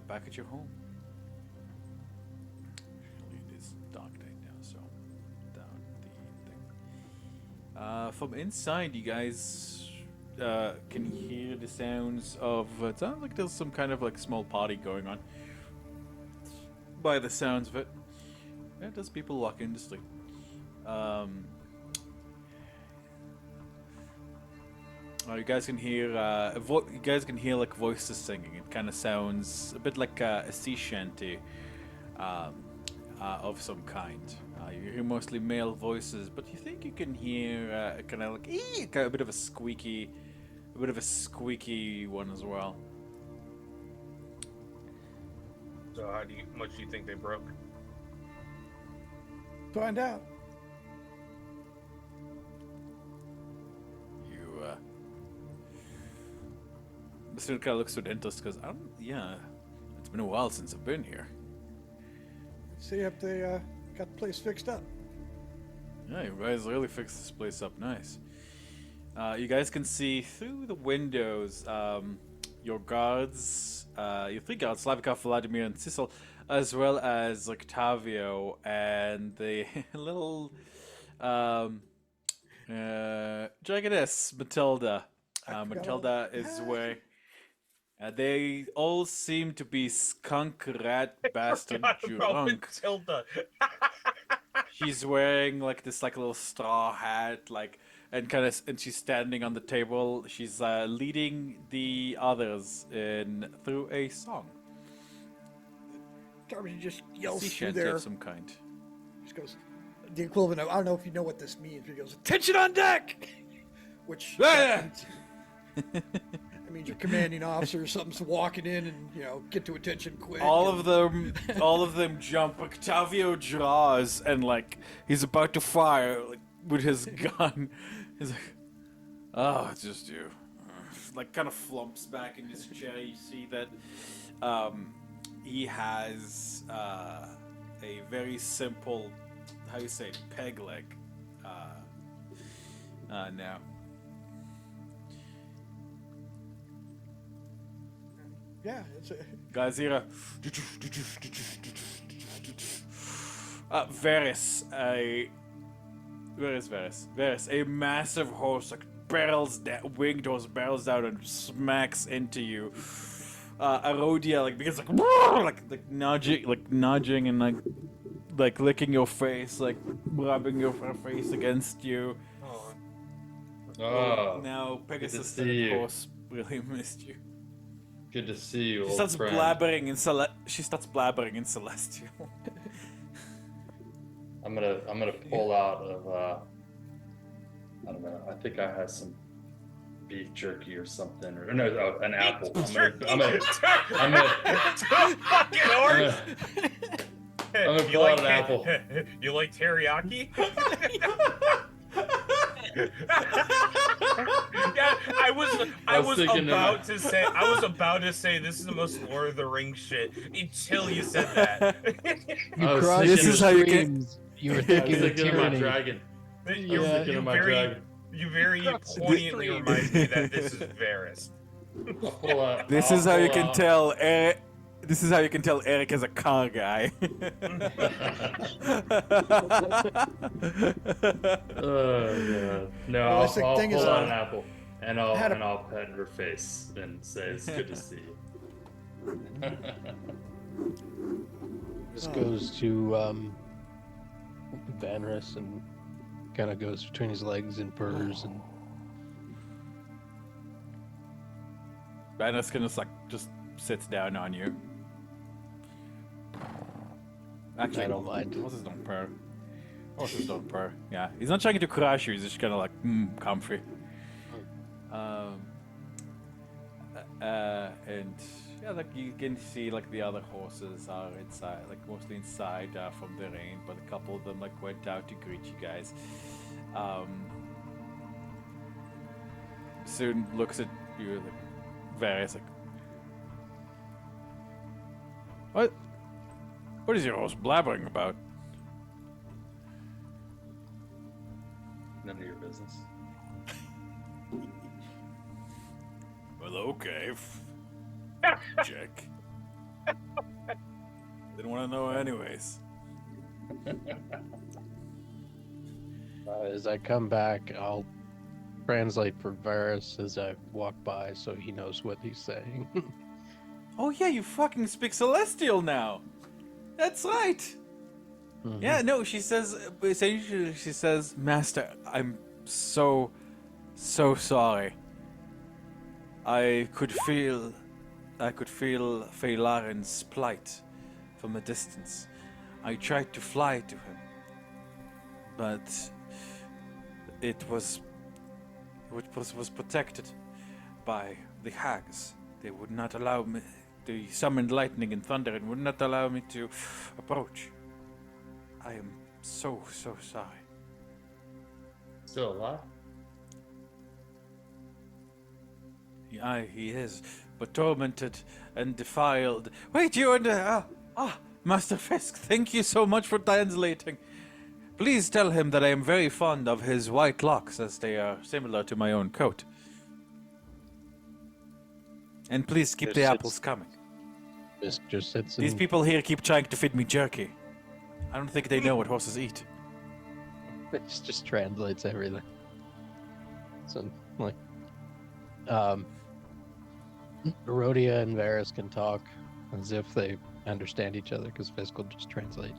back at your home. It is dark night now, so down the thing. From inside, you guys can hear the sounds of. It sounds like there's some kind of like small party going on. By the sounds of it, yeah, there's people walking the street. You guys can hear. You guys can hear like voices singing. It kind of sounds a bit like a sea shanty, of some kind. You hear mostly male voices, but you think you can hear kind of like a bit of a squeaky one as well.
So how much do you think they broke?
Find out.
You, Mr. kind of looks with interest because it's been a while since I've been here.
See if they got the place fixed up.
Yeah, you guys really fixed this place up nice. You guys can see through the windows your guards, your three guards, Slavikov, Vladimir, and Cecil, as well as Octavio and the little dragoness Matilda. Matilda is where they all seem to be skunk rat bastard drunk.
Matilda.
She's wearing this little straw hat, and she's standing on the table. She's leading the others through a song.
Darby just yells
Sea
through
shanty
there.
of some kind.
Just goes the equivalent of, I don't know if you know what this means, but he goes, "Attention on deck!" Which that means your commanding officer or something's walking in and get to attention quick.
All of them jump. Octavio draws and he's about to fire with his gun. He's like, "Oh, it's just you." Kind of flumps back in his chair. You see that he has a very simple, how you say, peg leg. Now.
Yeah, it's a...
Guys, here. Varys, where is Varys? Varys, a massive horse, barrels down, winged horse barrels down and smacks into you. Arodia, begins nudging and licking your face, rubbing your face against you.
Oh,
Now Pegasus,
see
the
you.
horse, really missed you.
Good to see you,
She
old
starts
friend.
blabbering in Celestial.
I'm gonna pull out of I don't know. I think I have some beef jerky or something, or no, an apple. I'm gonna
Fucking horse.
I'm gonna
You
pull out an apple.
You like teriyaki? Yeah, I was about to say this is the most Lord of the Rings shit until you said that.
You
I was
crossed
This
your
is how you get-
streams. You were
I was
thinking of
thinking of my
tyranny.
dragon.
You,
I was thinking
you
of my
very,
dragon.
you very
Cross the
poignantly
streams.
remind me that this is Varys.
I'll pull out.
This
I'll
is how you
pull
can
out-
tell Eric. This is how you can tell Eric is a car guy.
Oh god. No,
Well,
I'll
the
pull
thing is,
out an apple and I'll
had a-
pet her face and say it's good to see you.
This goes to Vanris and kind of goes between his legs and purrs and
Banner's gonna just sits down on you. Actually,
I don't mind.
Horses don't purr. Horses don't purr. Yeah, he's not trying to crush you. He's just kind of comfy. And yeah, you can see the other horses are inside, mostly inside from the rain, but a couple of them went out to greet you guys. Soon looks at you Varys What is your horse blabbering about?
None of your business.
Well, okay. Check. Didn't want to know anyways.
as I come back, I'll translate for Varus as I walk by so he knows what he's saying.
Oh yeah, you fucking speak Celestial now. That's right. Yeah, no, she says, essentially, she says, Master, I'm so sorry. I could feel Feylaren's plight from a distance. I tried to fly to him, but it was protected by the hags. They would not allow me. They summoned lightning and thunder and would not allow me to approach. I am so sorry.
Still alive?
He is, but tormented and defiled. Wait, you and Master Fisk, thank you so much for translating. Please tell him that I am very fond of his white locks, as they are similar to my own coat. And please keep the apples coming.
Fisk just sits
These
and
people here keep trying to feed me jerky. I don't think they know what horses eat.
Fisk just translates everything. So, like, Rhodia and Varus can talk as if they understand each other because Fisk will just translate.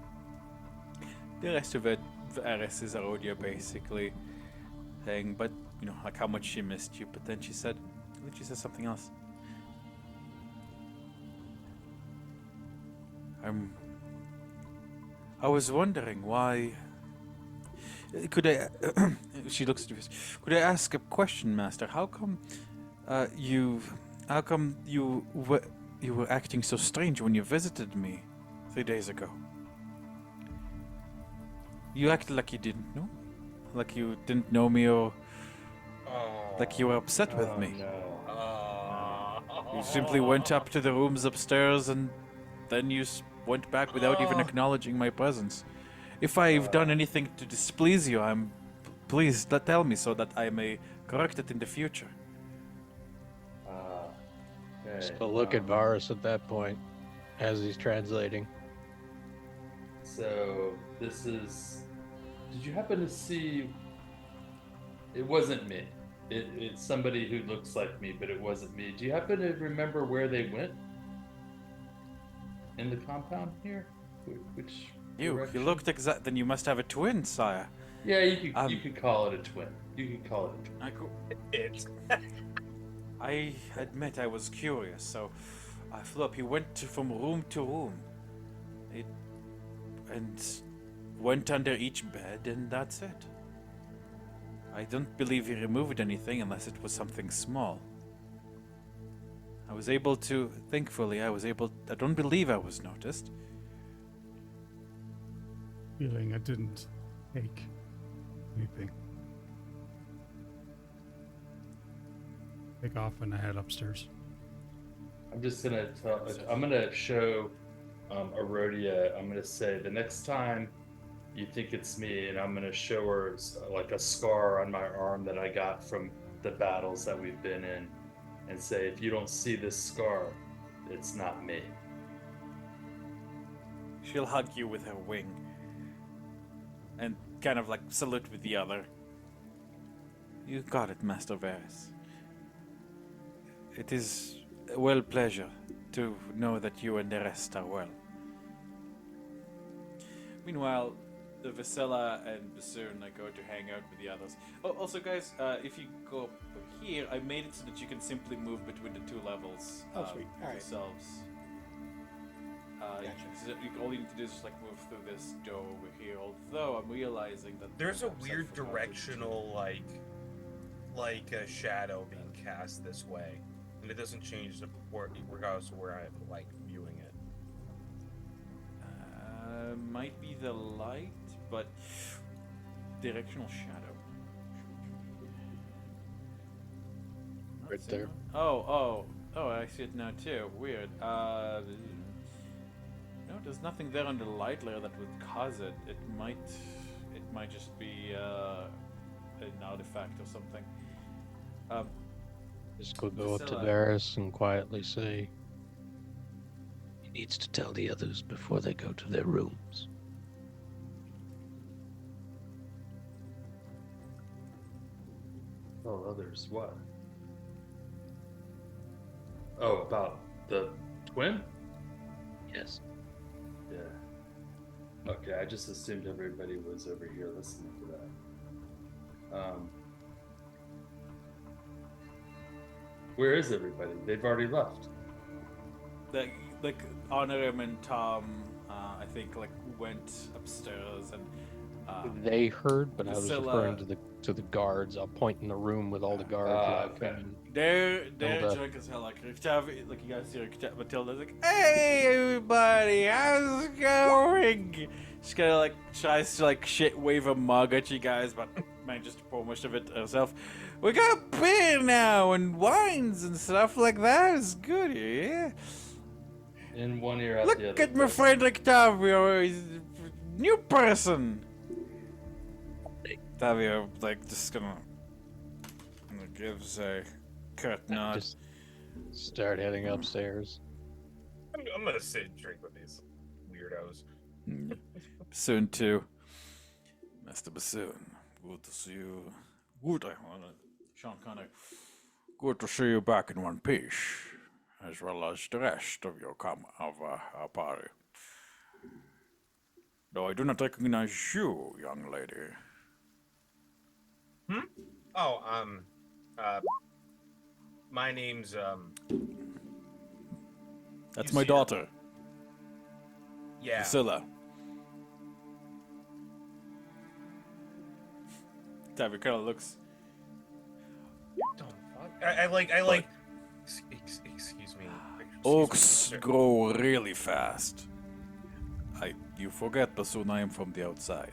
The rest of it, Varys is Arodia basically saying, but like how much she missed you. But then she said something else. I was wondering why. Could I? She looks at you. Could I ask a question, Master? How come you were acting so strange when you visited me 3 days ago? You acted like you didn't know, like you didn't know me, or like you were upset with me. You simply went up to the rooms upstairs and then you went back without even acknowledging my presence. If I've done anything to displease you, please tell me so that I may correct it in the future.
Okay.
Just a look at Varus at that point as he's translating.
So this is. Did you happen to see? It wasn't me. It's somebody who looks like me, but it wasn't me. Do you happen to remember where they went? In the compound here? Which
You
direction?
looked exact. Then you must have a twin, sire.
Yeah, you could call it a twin. You could call it a twin.
I could.
It.
I admit I was curious, so I flew up. He went from room to room, and went under each bed, and that's it. I don't believe he removed anything unless it was something small. I was able to, thankfully, I don't believe I was noticed.
Feeling I didn't take anything. Take off and I head upstairs.
I'm just gonna tell. I'm gonna show Arodia. I'm gonna say the next time you think it's me, and I'm gonna show her like a scar on my arm that I got from the battles that we've been in, and say, if you don't see this scar, it's not me.
She'll hug you with her wing, and kind of like salute with the other. You got it, Master Varys. It is a well pleasure to know that you and the rest are well. Meanwhile, the Vasilla and Bassoon go to hang out with the others. Oh, also, guys, if you go up here, I made it so that you can simply move between the two levels.
Oh, sweet. All right.
Yourselves. All you need to do is just move through this door over here. Although I'm realizing that
There's a
perhaps I
weird
forgot to
directional like a shadow being cast this way, and it doesn't change the purport regardless of where I'm viewing it.
might be the light, but directional shadow. Not
Right
similar.
there.
Oh, I see it now too. Weird. No, there's nothing there on the light layer that would cause it. It might just be an artifact or something.
Just go up to
Priscilla.
Varus and quietly say,
He needs to tell the others before they go to their rooms.
tell others what? Oh, about the twin?
Yes.
Yeah. Okay, I just assumed everybody was over here listening to that. Where is everybody? They've already left.
Like Honorim and Tom, I think like went upstairs and
They heard, but I was
Priscilla-
referring to the guards. I'll point in the room with all the guards.
Okay.
they're
Hilda.
drunk as hell. Like like you guys see Matilda's like, "Hey everybody, how's it going?" She kind of like tries to like wave a mug at you guys, but manages to pour most of it herself. We got beer now and wines and stuff like that. It's good here, yeah.
In one ear, out
Look
the other.
at my friend Octavio, he's a new person. Octavio, like, just gonna gives a curt nod.
Just start heading upstairs.
I'm gonna sit and drink with these weirdos.
Bassoon too. Mr. Bassoon, good to see you. Good, Sean Connery. Good to see you back in one piece, as well as the rest of your our party. Though I do not recognize you, young lady.
Oh, my name's
That's
You
my
see her.
daughter,
yeah.
Priscilla. Octavio kind of looks.
Don't fuck. I like. Excuse me.
Oaks grow really fast. You forget, Bassoon, I am from the outside.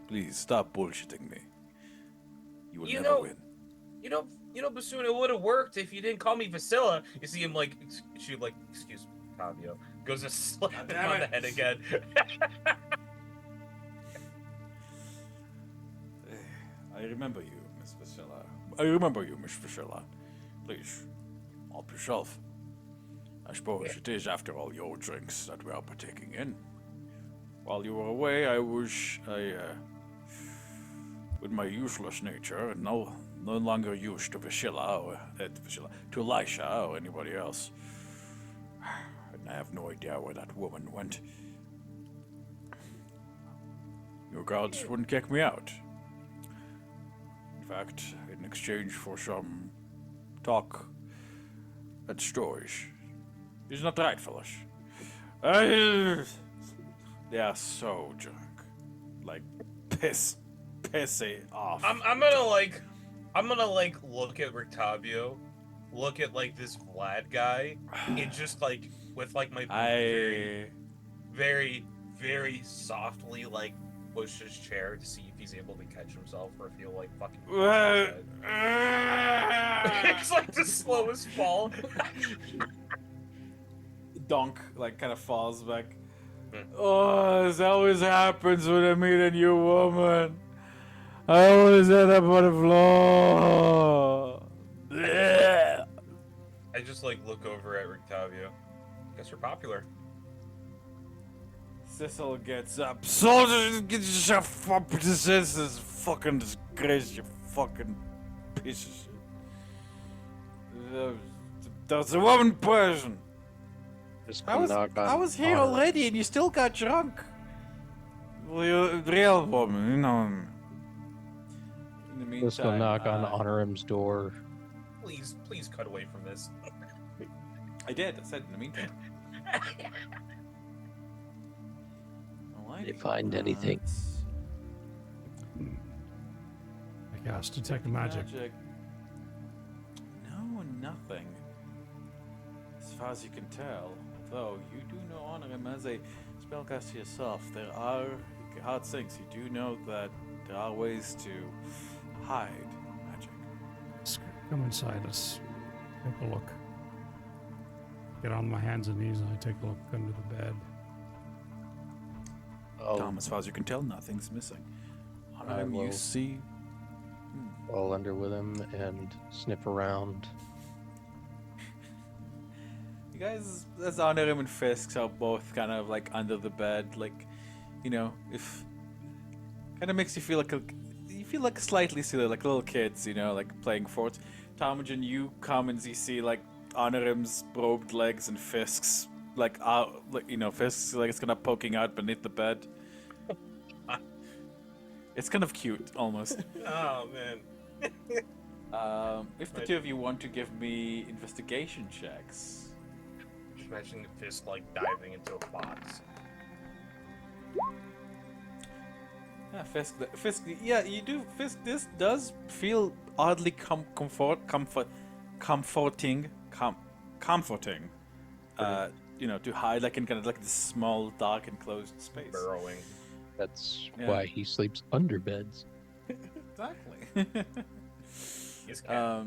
Please stop bullshitting me. You will
You
never
know-
win.
You know, Bassoon, it would have worked if you didn't call me Vasilla. You see him like, she like, excuse me, Fabio. Goes to slap him
damn
on the
it.
head again.
I remember you, Miss Vasilla. I remember you, Miss Vasilla. Please, help yourself. I suppose it is, after all, your drinks that we are partaking in. While you were away, with my useless nature, and no longer used to Vasilla or to Elisha or anybody else. And I have no idea where that woman went. Your guards wouldn't kick me out. In fact, in exchange for some talk and stories. Is not right, fellas. They are so drunk. Like, pissy off.
I'm gonna look at Rictavio, look at like this Vlad guy, and just like with like my very, very, very softly like push his chair to see if he's able to catch himself or if he'll like fucking. It's like the slowest fall.
Donk, like, kind of falls back. Oh, this always happens when I meet a new woman. I always end up on the floor. Blech.
I just like look over at Rictavio. Guess you're popular.
Cecil gets up. Soldiers, get yourself up. This is fucking disgrace, you fucking piece of shit. There's a woman person.
Just
I
gonna
was
knock on
I was here
Honor.
already and you still got drunk. Well, you're a real woman, you know. In the meantime,
Just gonna knock on Honorim's door.
Please cut away from this.
I did. I said in the meantime. Alrighty.
They find anything?
I guess detect magic.
No, nothing. As far as you can tell, though you do know Honorim as a spellcaster yourself, there are hard things. You do know that there are ways to hide magic.
Let's come inside. Let's take a look. Get on my hands and knees and I take a look under the bed.
I'll
Tom, as far as you can tell, nothing's missing.
I
Honorim, you
will-
see.
crawl under with him and sniff around.
You guys, as Honorim and Fisks are both kind of like under the bed, like, you know, if kind of makes you feel like you feel like slightly silly, like little kids, like playing forts. Talmadgen, you come and you see like Honorim's robed legs and Fisk's like out, like Fisk's like it's kind of poking out beneath the bed. It's kind of cute, almost.
Oh man.
If the two of you want to give me investigation checks.
Just imagine the fist like diving into a box.
Yeah, Fisk. Yeah, you do. Fisk. This does feel oddly comforting. To hide like in kind of like this small, dark, enclosed space.
Burrowing.
That's
Yeah.
why he sleeps under beds.
Exactly.
He's cat.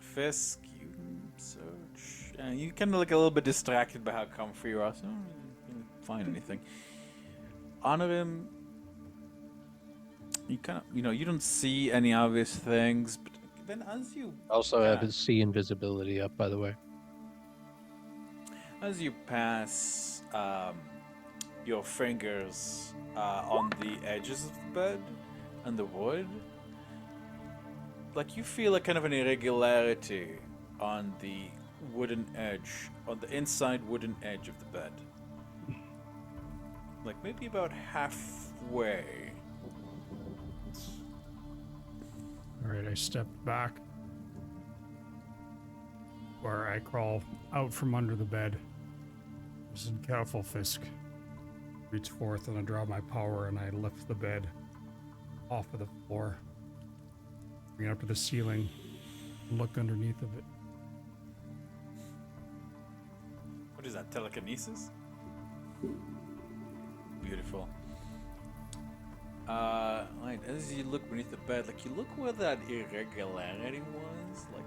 Fisk. You search. You kind of look a little bit distracted by how comfy you are. So you don't find anything. Honorim. You kind of, you don't see any obvious things, but then as you
Also have his sea invisibility up, by the way.
as you pass your fingers on the edges of the bed and the wood, like you feel a kind of an irregularity on the wooden edge, on the inside wooden edge of the bed. Like maybe about halfway.
Alright, I step back. Where I crawl out from under the bed. Listen careful, Fisk. Reach forth and I draw my power and I lift the bed off of the floor. Bring it up to the ceiling and look underneath of it.
What is that, telekinesis? Beautiful. Right, as you look beneath the bed, like you look where that irregularity was, like,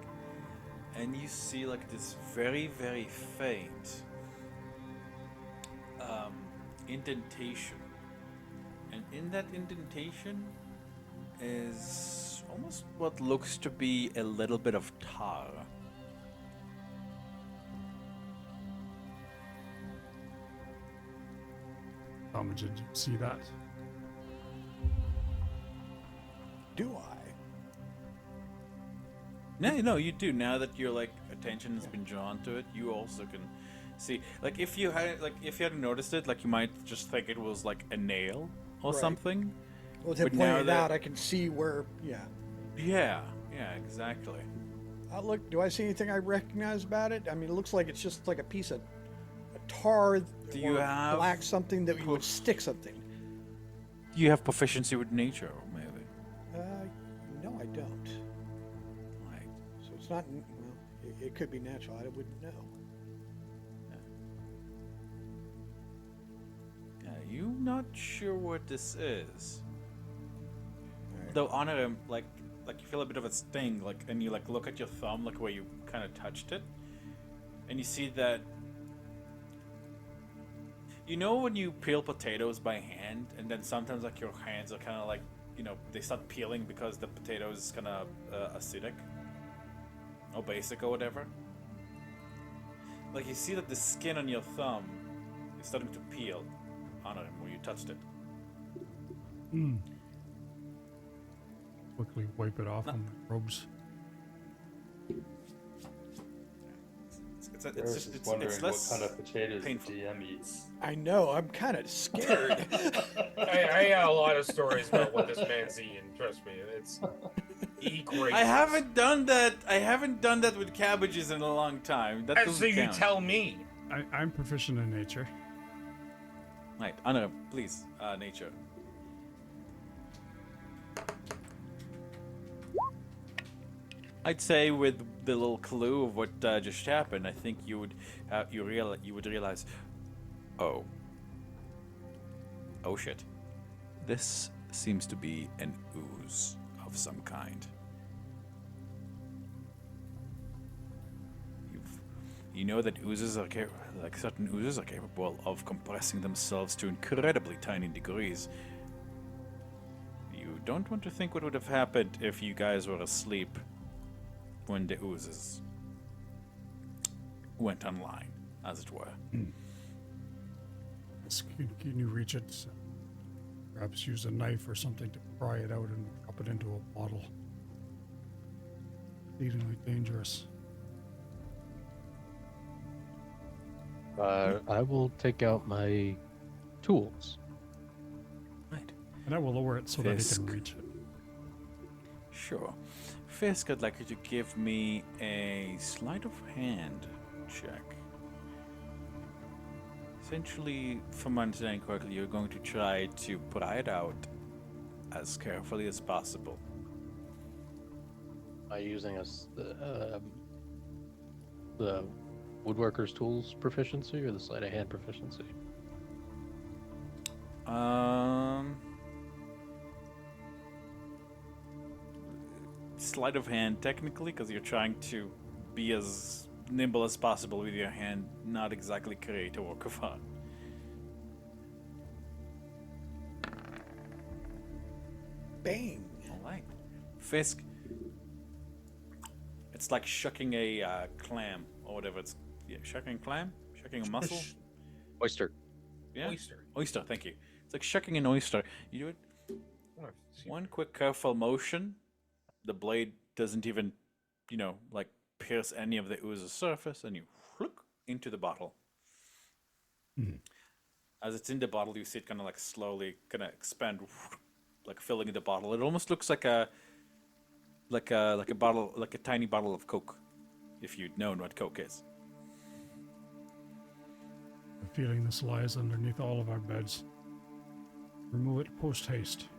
and you see like this very, very faint indentation. And in that indentation is almost what looks to be a little bit of tar.
Did you see that?
Do I?
No, you do. Now that your attention has been drawn to it, you also can see. Like if you hadn't noticed it, like you might just think it was like a nail or
Right.
something.
Well, to
But
point
now
it
that-
out, I can see where. Yeah.
Yeah, exactly.
Look, do I see anything I recognize about it? I mean, it looks like it's just like a piece of tar
Do you
or
have
black something that you would stick something.
You have proficiency with nature, maybe.
No, I don't.
Right.
So it's not. Well, it could be natural. I wouldn't know.
Yeah, you're not sure what this is.
Alright.
Though honor him, like you feel a bit of a sting, and you look at your thumb, where you kind of touched it, and you see that. You know when you peel potatoes by hand, and then sometimes your hands are kind of they start peeling because the potato is kind of acidic or basic or whatever. Like you see that the skin on your thumb is starting to peel on it where you touched it.
Quickly wipe it off on my robes.
It's
wondering
less
what kind of potatoes
painful.
the DM eats.
I know. I'm kind of scared.
I got a lot of stories about what this man's eating. Trust me, it's
I haven't done that. I haven't done that with cabbages in a long time. That
And
doesn't
so you
count.
tell me.
I'm proficient in nature.
Right, Anna, please, nature. I'd say with the little clue of what just happened, I think you would realize, oh shit, this seems to be an ooze of some kind. You know that oozes are certain oozes are capable of compressing themselves to incredibly tiny degrees. You don't want to think what would have happened if you guys were asleep when the oozes went online, as it were.
Can you reach it? Perhaps use a knife or something to pry it out and drop it into a bottle. Exceedingly dangerous.
I will take out my tools.
Right.
And I will lower it so that he
Fisk.
can reach it.
Sure. Fisk, I'd like you to give me a sleight of hand check. Essentially, from my understanding correctly, you're going to try to pry it out as carefully as possible.
Am I using the woodworker's tools proficiency or the sleight of hand proficiency?
Sleight of hand, technically, because you're trying to be as nimble as possible with your hand, not exactly create a work of art.
Bang.
All right. Fisk, it's like shucking a clam or whatever it's. Yeah, shucking a clam? Shucking a mussel?
Oyster.
Yeah?
Oyster.
Oyster, thank you. It's like shucking an oyster. You do it one quick careful motion, the blade doesn't even, like pierce any of the ooze's surface, and you look into the bottle.
Mhm.
As it's in the bottle, you see it kind of like slowly kind of expand, like filling the bottle. It almost looks like a bottle, like a tiny bottle of Coke, if you'd known what Coke is.
I'm feeling this lies underneath all of our beds. Remove it post haste.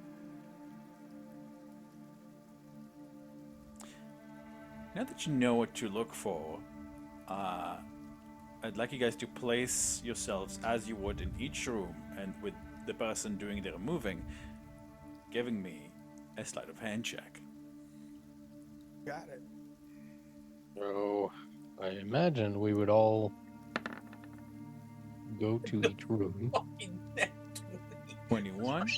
Now that you know what to look for, I'd like you guys to place yourselves as you would in each room, and with the person doing the removing, giving me a sleight of hand check.
Got it.
So I imagine we would all go to each room.
Fucking net
21.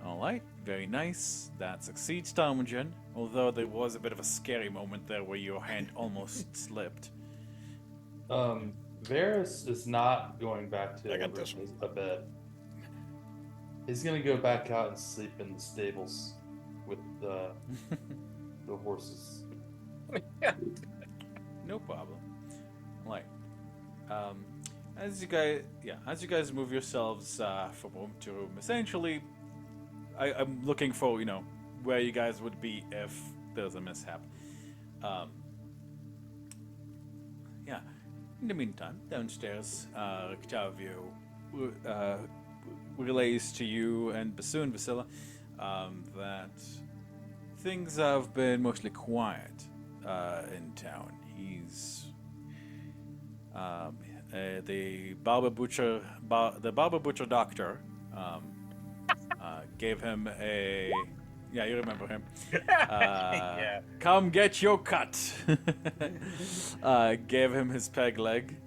Alright, very nice. That succeeds Talmujan, although there was a bit of a scary moment there where your hand almost slipped.
Varys is not going back to
I got this
a bed. He's gonna go back out and sleep in the stables with the horses.
No problem. Right. As you guys move yourselves from room to room, essentially, I'm looking for where you guys would be if there's a mishap. Yeah. In the meantime, downstairs, Octavio relays to you and Basu and Vasilla that things have been mostly quiet in town. He's the barber butcher doctor gave him a. Yeah, you remember him.
Yeah.
Come get your cut. Gave him his peg leg.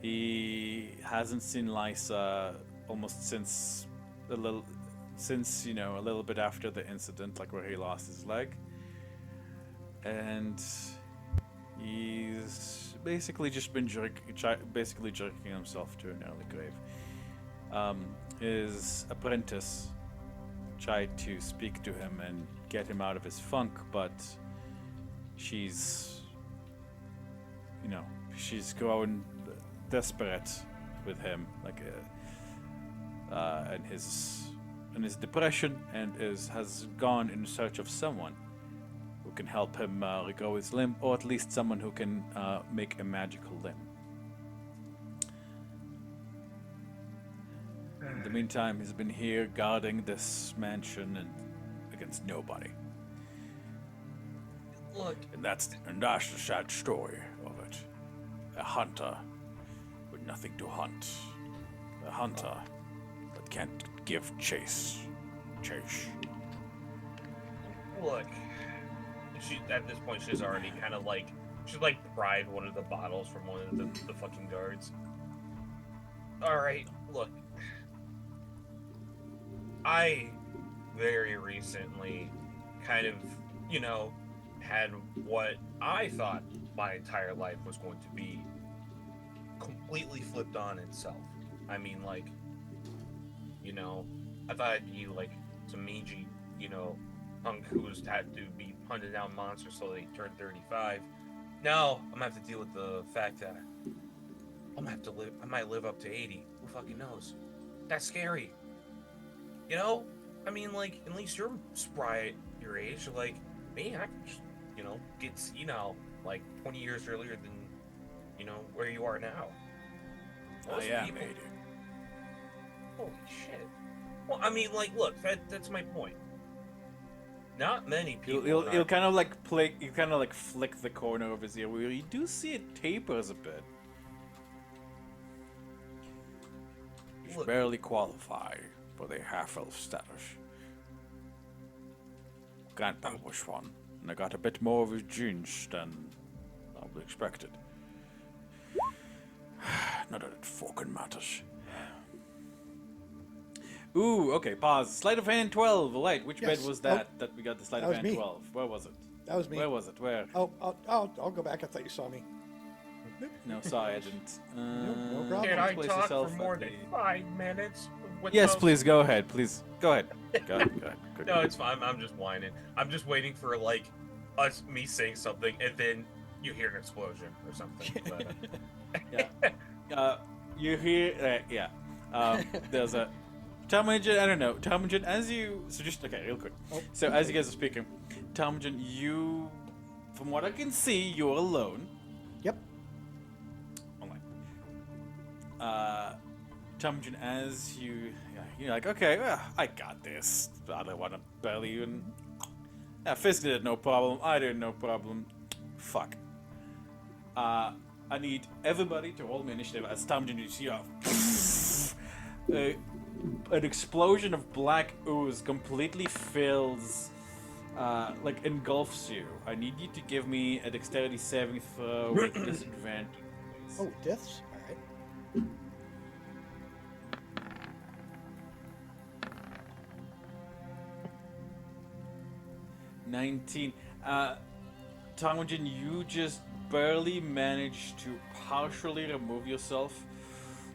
He hasn't seen Lysa almost since a little bit after the incident, like where he lost his leg, and he's basically just been jerking himself to an early grave. His apprentice tried to speak to him and get him out of his funk, but she's growing desperate with him, and his depression, and has gone in search of someone who can help him regrow his limb, or at least someone who can make a magical limb. In the meantime, he's been here guarding this mansion and against nobody.
Look,
And that's the sad story of it. A hunter with nothing to hunt. A hunter that can't give chase.
look. She at this point she's already kind of like pried one of the bottles from one of the fucking guards. All right, look. I very recently kind of, had what I thought my entire life was going to be completely flipped on itself. I mean, like, You know, I thought I'd be like some mangy, punk who's had to be hunting down monsters till they turn 35. Now I'm gonna have to deal with the fact that I'm gonna have to live. I might live up to 80. Who fucking knows? That's scary. You know? I mean, like, at least you're spry at your age. Like, me, I can just, get senile like 20 years earlier than, where you are now.
I am 80.
Holy shit. Well, I mean, like, look, that's my point. Not many people.
You'll kind of like play. You kind of like flick the corner of his ear where you do see it tapers a bit. You barely qualify for the half-elf status. Grandpa was one, and I got a bit more of his genes than I would expected. Not that it fucking matters. Ooh, okay, pause. Sleight of hand 12. Right, which
Yes.
bed was that we got the sleight of
was
hand
me.
12? Where was it?
That was me.
Where was it? Where?
Oh, I'll go back. I thought you saw me.
No, sorry, I didn't.
no problem.
Can I
place
talk
yourself
for
at
more than
the-
5 minutes? With
Yes,
those-
please, go ahead. Please, go ahead. Go ahead, go ahead. Good.
No, it's fine. I'm just whining. I'm just waiting for like me saying something, and then you hear an explosion or something. But,
You hear, there's a Talmadgen, I don't know, Talmadgen, as you, so just, okay, real quick.
Oh.
So as you guys are speaking, Talmadgen, you, from what I can see, you're alone.
Yep.
Online. Talmadgen, as you're like, okay, well, I got this. I don't want to barely even, Fizz did it, no problem. I did it, no problem. Fuck. I need everybody to roll me initiative as Talmadgen, you see an explosion of black ooze completely fills, like engulfs you. I need you to give me a dexterity saving throw with disadvantage, please.
Oh, deaths. All right.
$19. Talmadgen, you just barely managed to partially remove yourself,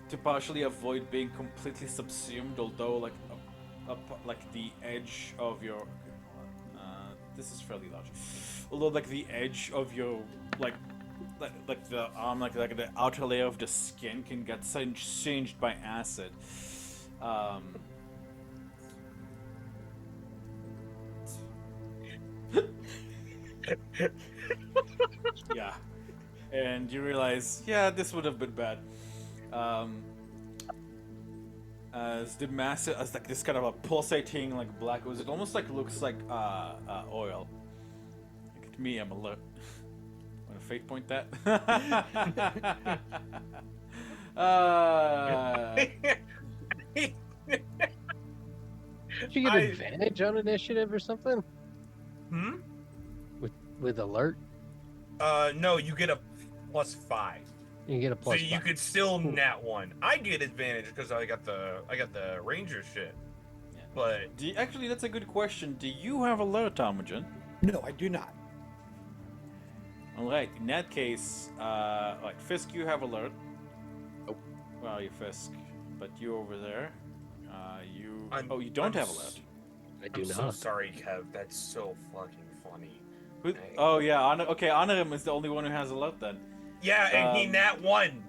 to partially avoid being completely subsumed, although like the edge of your this is fairly large, although like the edge of your like the arm, like the outer layer of the skin can get singed by acid. Yeah, and you realize, yeah, this would have been bad. As the massive, as like this kind of a pulsating like black ooze, it almost like looks like oil. Look at me, I'm alert. Want to fate point that?
Did you get advantage on initiative or something?
Hmm?
With alert?
No, you get a +5.
You get a plus
So you
five.
could still nat 1. I get advantage because I got the ranger shit.
Yeah.
But
Actually, that's a good question. Do you have alert, Talmadgen?
No, I do not.
All right. In that case, like Fisk, you have alert.
Nope.
Well, you Fisk, but you over there, you.
I'm-
you don't
I'm
have
s-
alert.
I do
I'm
not.
so sorry, Kev. That's so fucking funny.
Who,
Hey.
oh yeah, Honorim is the only one who has alert then.
Yeah, and he nat 1.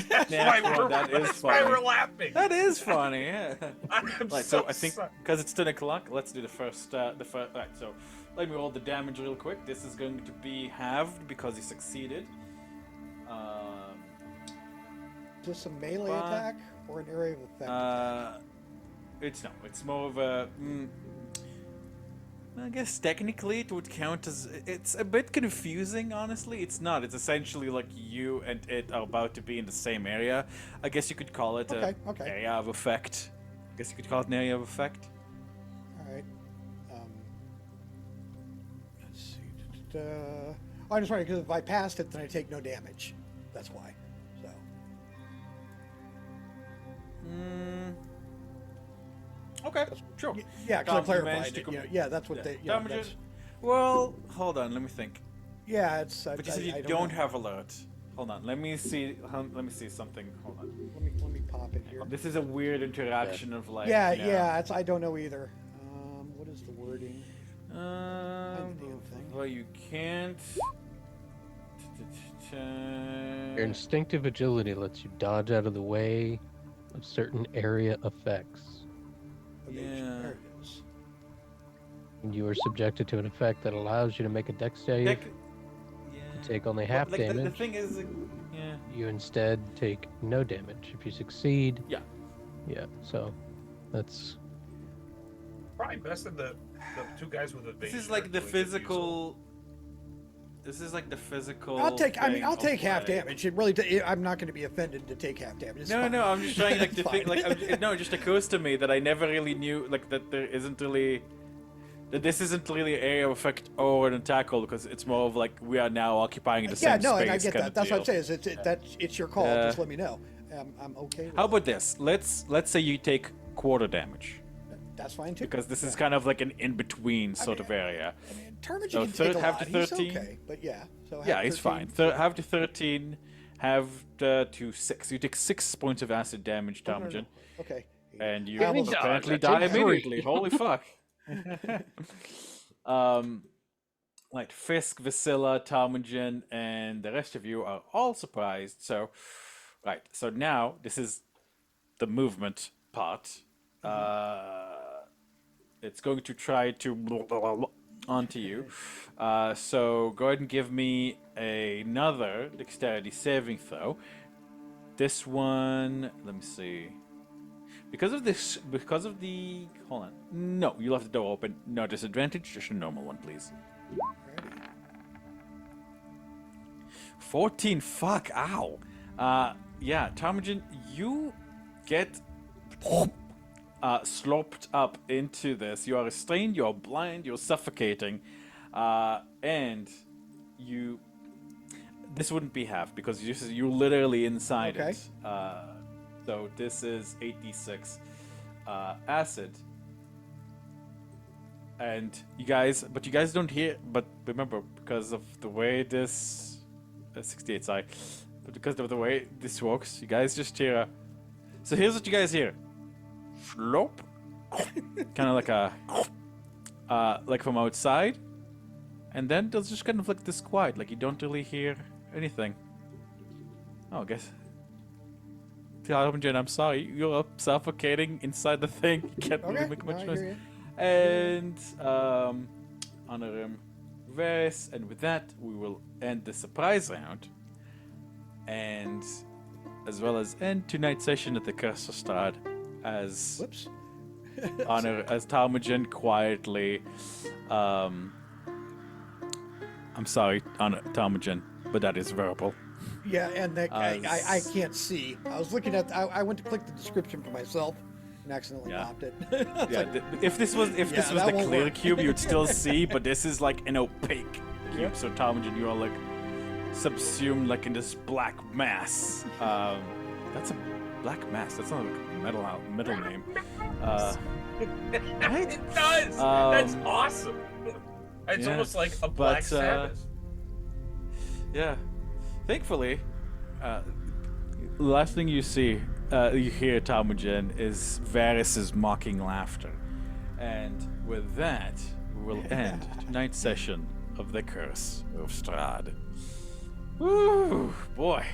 That's
Nat
why
one, that is
that's why
funny.
we're laughing.
That is funny. Yeah.
I'm
Right, so I think because it's 10 o'clock, let's do the first. Right, so let me roll the damage real quick. This is going to be halved because he succeeded.
Is this a melee
But-
attack or an area of effect attack?
It's more of a. I guess technically it would count as. It's a bit confusing, honestly. It's not. It's essentially like you and it are about to be in the same area. I guess you could call it
Okay,
a
okay.
area of effect. I guess you could call it an area of effect.
All right. Let's see. Oh, I'm just wondering because if I passed it, then I take no damage. That's why. So.
Okay, sure.
Yeah, because I
Tom, you
clarified
managed to
it. Yeah, that's what they. Yeah,
Damage
that's,
it. Well, hold on. Let me think.
yeah, it's.
But you said you
I
don't
know.
have alert. Hold on. Let me see. Let me see something. Hold on.
Let me pop it here.
This is a weird interaction of like.
Yeah. It's, I don't know either. What is the wording?
Um,
damn thing.
well, you can't.
Your instinctive agility lets you dodge out of the way of certain area effects.
Yeah.
There it is.
And you are subjected to an effect that allows you to make a dex save.
Yeah.
To take only half
like,
damage.
The thing is, yeah.
You instead take no damage. If you succeed.
Yeah.
Yeah. So, that's
Probably best of the two guys with evasion.
This is like the physical. This is like the physical.
I'll take half
like...
damage. I'm not going to be offended to take half damage. It's
no,
fine.
no. I'm just trying like to
Fine.
think. Like, no, it just occurs to me that I never really knew like that there isn't really. That this isn't really area of effect or an attack roll because it's more of like we are now occupying the same space.
And I get
kind
that.
of
That's
deal.
what I'm saying. It's your call. Just let me know. I'm okay with
How about this? Let's say you take quarter damage.
That's fine too.
Because this is kind of like an in-between sort of area.
I mean, Termagant
So
can take a
half
lot.
to 13.
He's okay, but yeah. So
Yeah, he's fine. Half to 13, half to 6. You take 6 points of acid damage, Termagant.
Okay.
And you
Give me
apparently
dodge.
die
Take 3.
immediately. Holy fuck. Like Fisk, Vasilla, Talmadgen, and the rest of you are all surprised. So, right. So now this is the movement part. It's going to try to onto you. So go ahead and give me another dexterity saving throw. This one, let me see. Because of the, hold on. No, you left the door open. No disadvantage, just a normal one, please. 14, fuck, ow. Yeah, Tarmagen, you get sloped up into this. You are restrained, you are blind, you're suffocating. And you, this wouldn't be half because you're literally inside it. So this is 8d6 acid. And you guys don't hear, but remember, because of the way this, 68, sorry, but because of the way this works, you guys just hear, so here's what you guys hear. Flop. Kind of like a, like from outside. And then there's just kind of like this quiet, like you don't really hear anything. Oh, I guess. I'm sorry, you're up suffocating inside the thing. You can't really make much noise. And honor him, Varys, and with that we will end the surprise round, and as well as end tonight's session at the Curse of Strahd as honor as Talmadgen quietly. I'm sorry, honor Talmadgen, but that is verbal.
Yeah, and that, I can't see. I was looking at. I went to click the description for myself and accidentally popped it.
Yeah, if this was the clear cube, you'd still see, but this is like an opaque cube. So Talmadgen, you are like subsumed like in this black mass. That's a black mass. That's not like a middle name. Right?
It does. That's awesome. It's almost like a Black Sabbath.
Yeah. Thankfully, the last thing you see, you hear Talmadgen is Varys' mocking laughter. And with that, we will end tonight's session of the Curse of Strahd. Woo, boy.